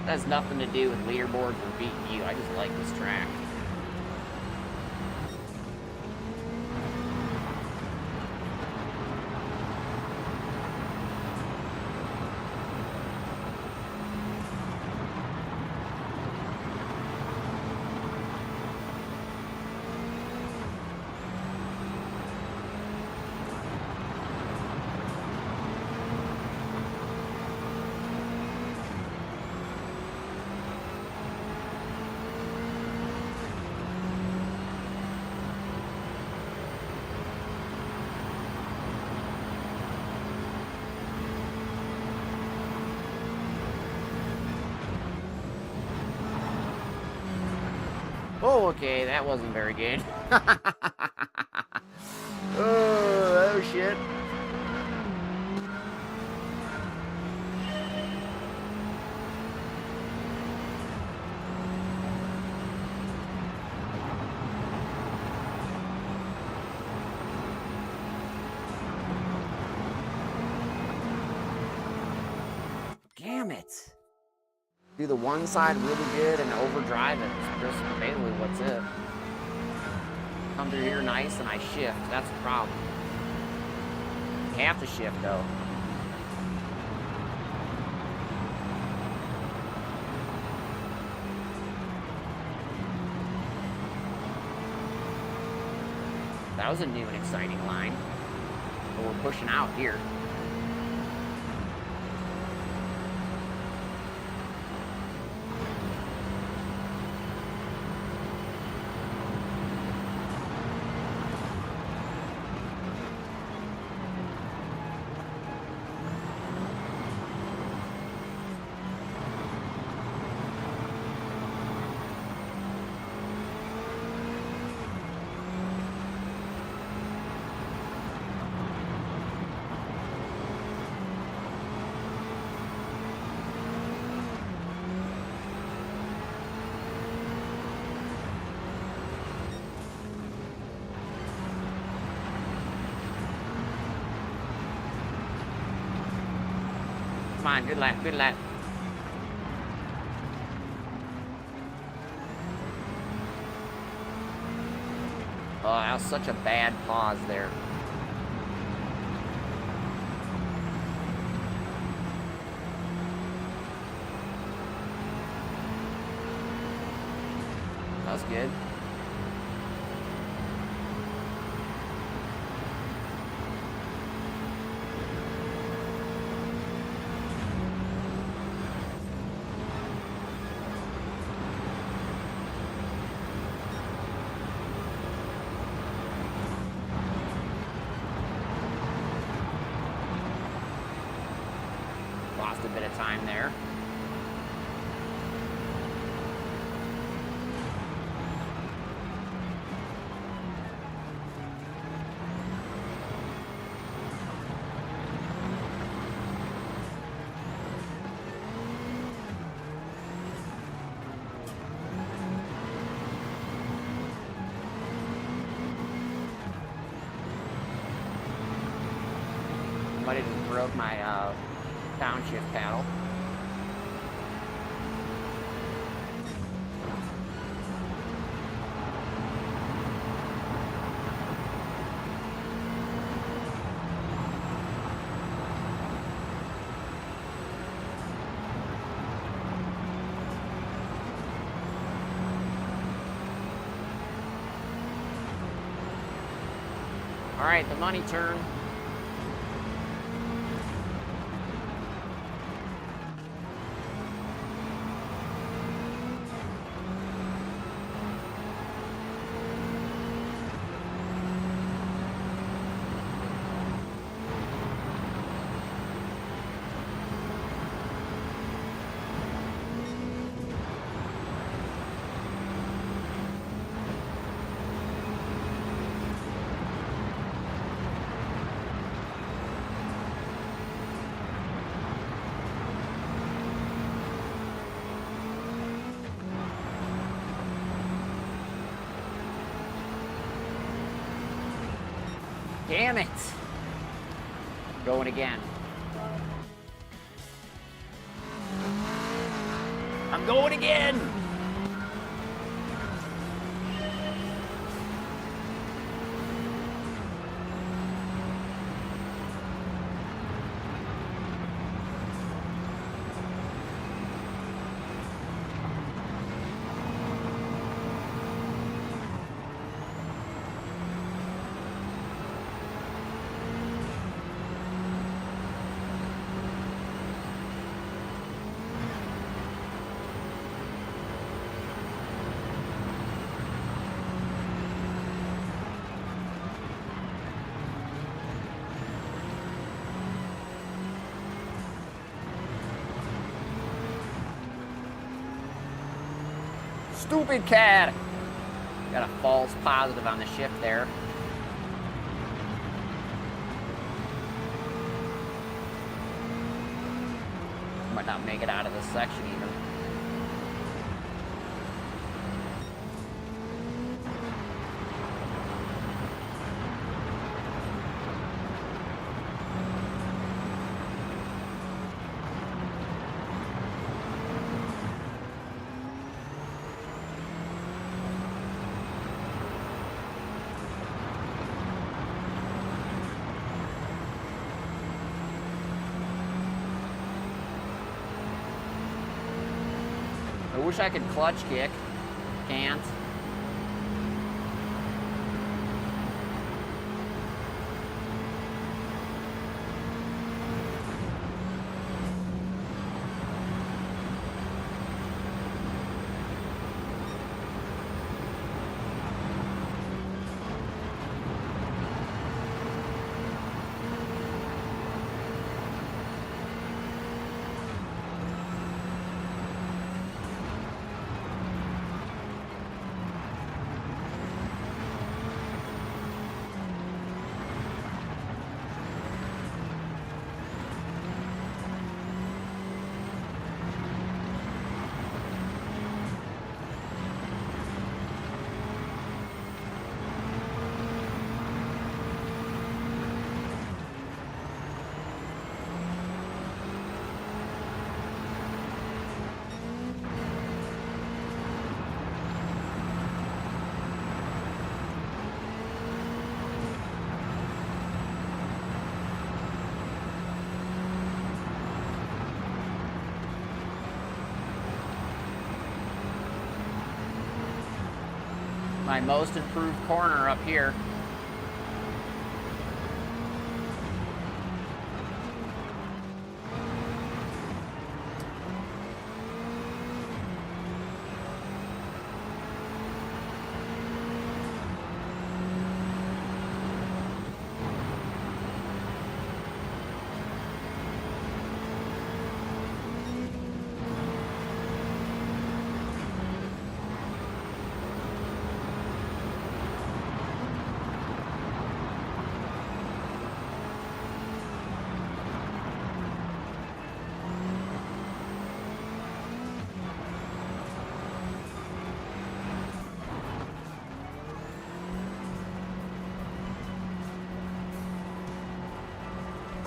That has nothing to do with leaderboards or beating you. I just like this track. Oh, okay, that wasn't very good. Oh, shit. Do the one side really good and overdrive it. That's just basically what's it. Come through here nice and I shift. That's the problem. You have to shift though. That was a new and exciting line. But we're pushing out here. Come on, good lap, good lap. Oh, that was such a bad pause there. That was good. Lost a bit of time there. Might have just broke my downshift paddle. All right, the money turn. Damn it. Going again. I'm going again. Stupid cat. Got a false positive on the shift there. Might not make it out of this section even. wish I could clutch kick. Can't. My most improved corner up here.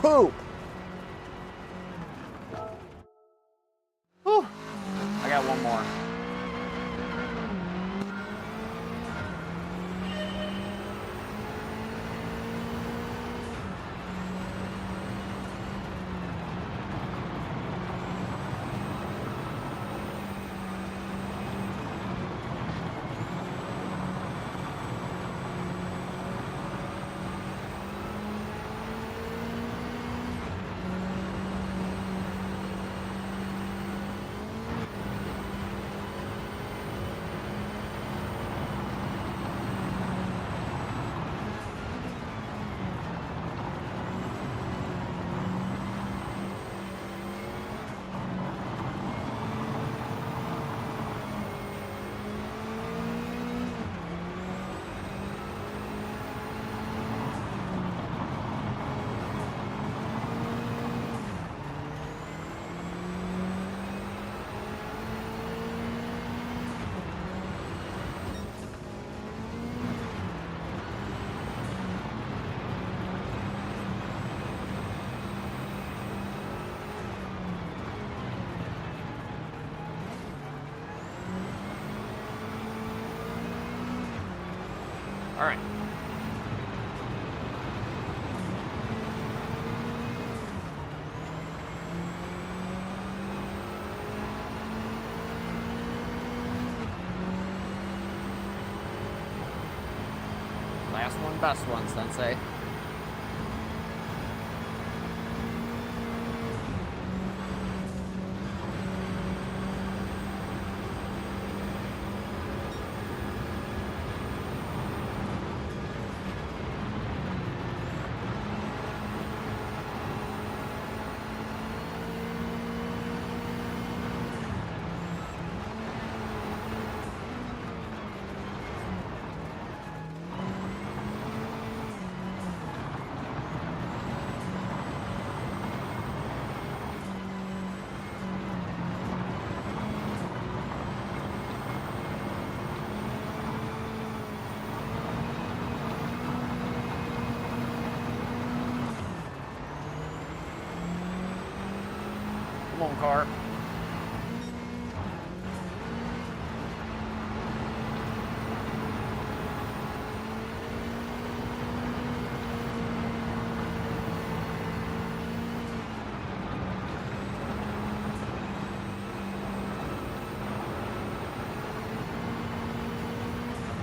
Poop. Whew. I got one more. All right. Last one, best one, Sensei. Come on, car.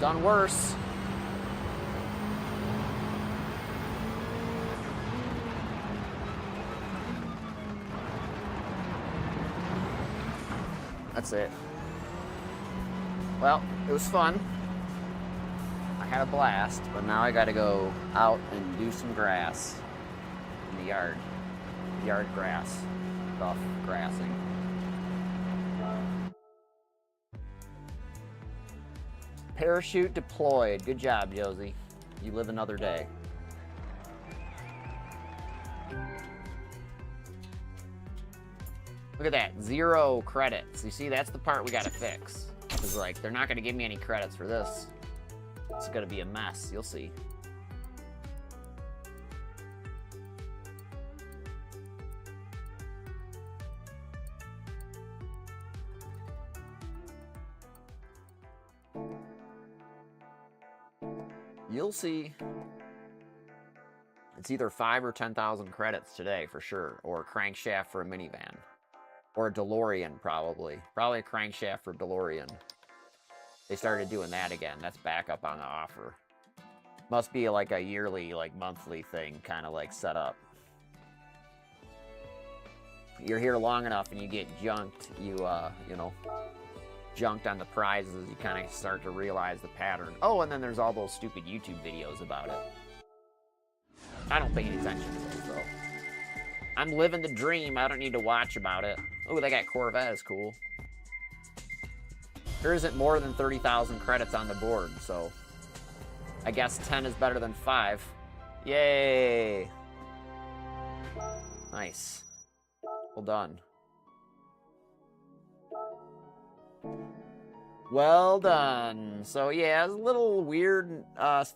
done worse. That's it. Well, it was fun. I had a blast, but now I gotta go out and do some grass in the yard. Yard grass stuff, grassing. Parachute deployed. Good job, Josie. You live another day. Look at that, 0 credits. You see, that's the part we gotta fix. Because, like, they're not gonna give me any credits for this. It's gonna be a mess, you'll see. You'll see. It's either 5 or 10,000 credits today for sure, or a crankshaft for a minivan. Or a DeLorean, probably. Probably a crankshaft for DeLorean. They started doing that again. That's back up on the offer. Must be like a yearly, like monthly thing, kind of like set up. You're here long enough and you get junked, you know, junked on the prizes, you kind of start to realize the pattern. Oh, and then there's all those stupid YouTube videos about it. I don't pay any attention to those, though. I'm living the dream. I don't need to watch about it. Oh, they got Corvette is cool. There isn't more than 30,000 credits on the board, so I guess 10 is better than 5. Yay! Nice. Well done. Well done. So yeah, it's a little weird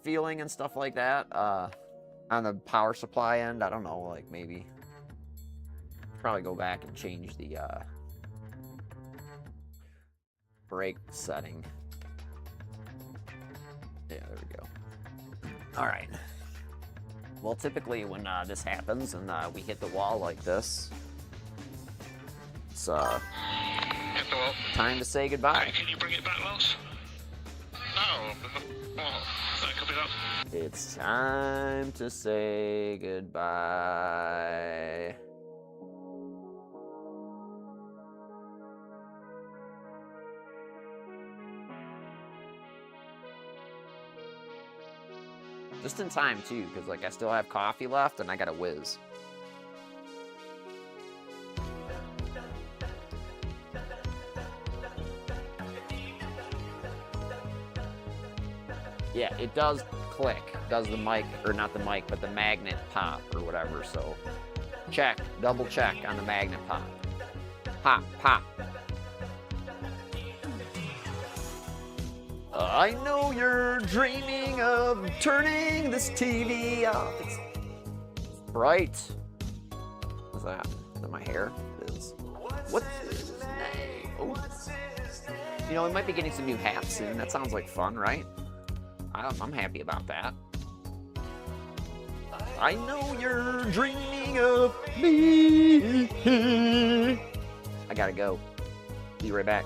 feeling and stuff like that on the power supply end. I don't know, like maybe probably go back and change the brake setting. Yeah, there we go. All right. Well, typically when this happens and we hit the wall like this, it's time to say goodbye. Can you bring it back, Lance? No. Well, that could be that. It's time to say goodbye. Just in time, too, because, like, I still have coffee left, and I gotta whiz. Yeah, it does click. Does the mic, or not the mic, but the magnet pop, or whatever, so... Check. Double check on the magnet pop. Pop, pop. I know you're dreaming of turning this TV off. It's bright. What's that? Is that my hair? It is. What's his name? Oh. You know, we might be getting some new hats soon. That sounds like fun, right? I'm happy about that. I know you're dreaming of me. I gotta go. Be right back.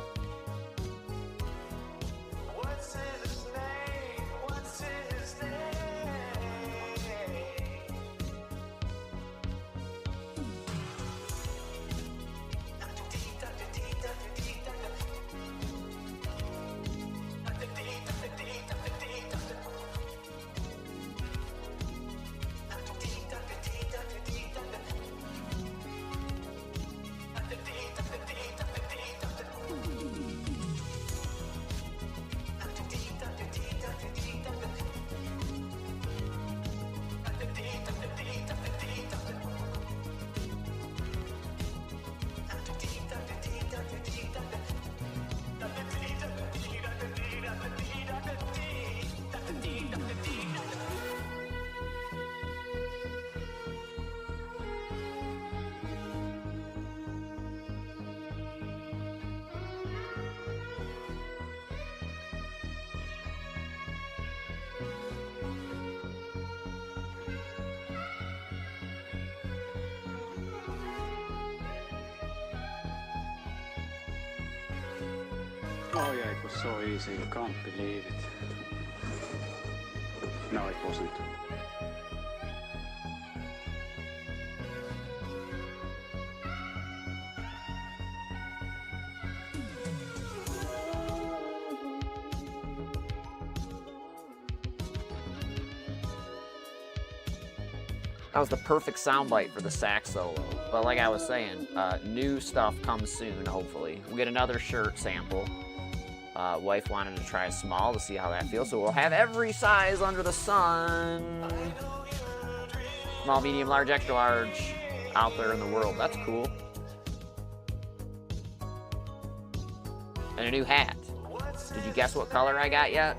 Oh yeah, it was so easy, you can't believe it. was it? That was the perfect soundbite for the sax solo. But like I was saying, new stuff comes soon, hopefully. We'll get another shirt sample. Wife wanted to try a small to see how that feels, so we'll have every size under the sun. Small, medium, large, extra large out there in the world. That's cool. And a new hat. Did you guess what color I got yet?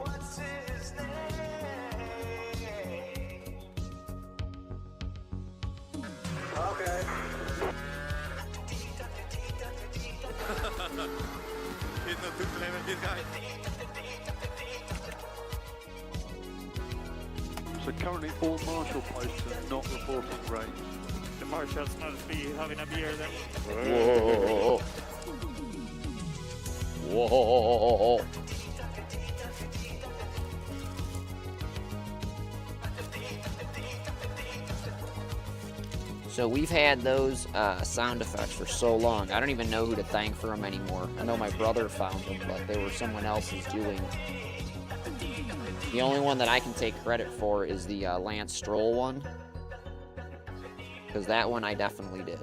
Okay. He's not too clever, this guy. So currently all marshal posts are not reporting race. The marshals must be having a beer then. Whoa. Whoa. So we've had those sound effects for so long. I don't even know who to thank for them anymore. I know my brother found them, but they were someone else's doing. The only one that I can take credit for is the Lance Stroll one. Because that one I definitely did.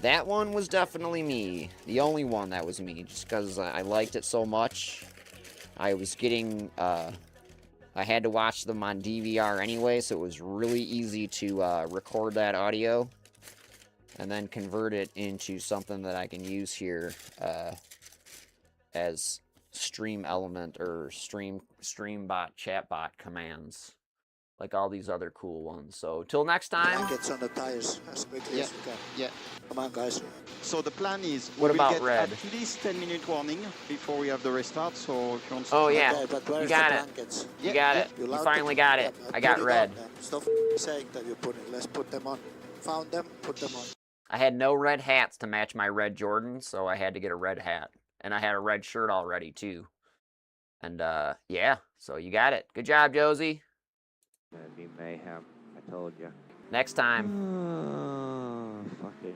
That one was definitely me. The only one that was me, just because I liked it so much. I was getting, I had to watch them on DVR anyway, so it was really easy to record that audio and then convert it into something that I can use here as stream element or streambot, chatbot commands, like all these other cool ones. So till next time. Blankets on the tires as quickly as we can. Yeah. Come on, guys. So the plan is What we will about get red? at least 10-minute warning before we have the restart. So if you want to Oh yeah, Okay, but where's you got the it. blankets? You got it. You You allowed finally to- got it. Yeah, I got put it red. on, man. Stop saying that you put it. Let's put them on. Found them, put them on. I had no red hats to match my red Jordans, so I had to get a red hat. And I had a red shirt already, too. And, yeah, so you got it. Good job, Josie. Gonna be mayhem. I told you. Next time. Fucking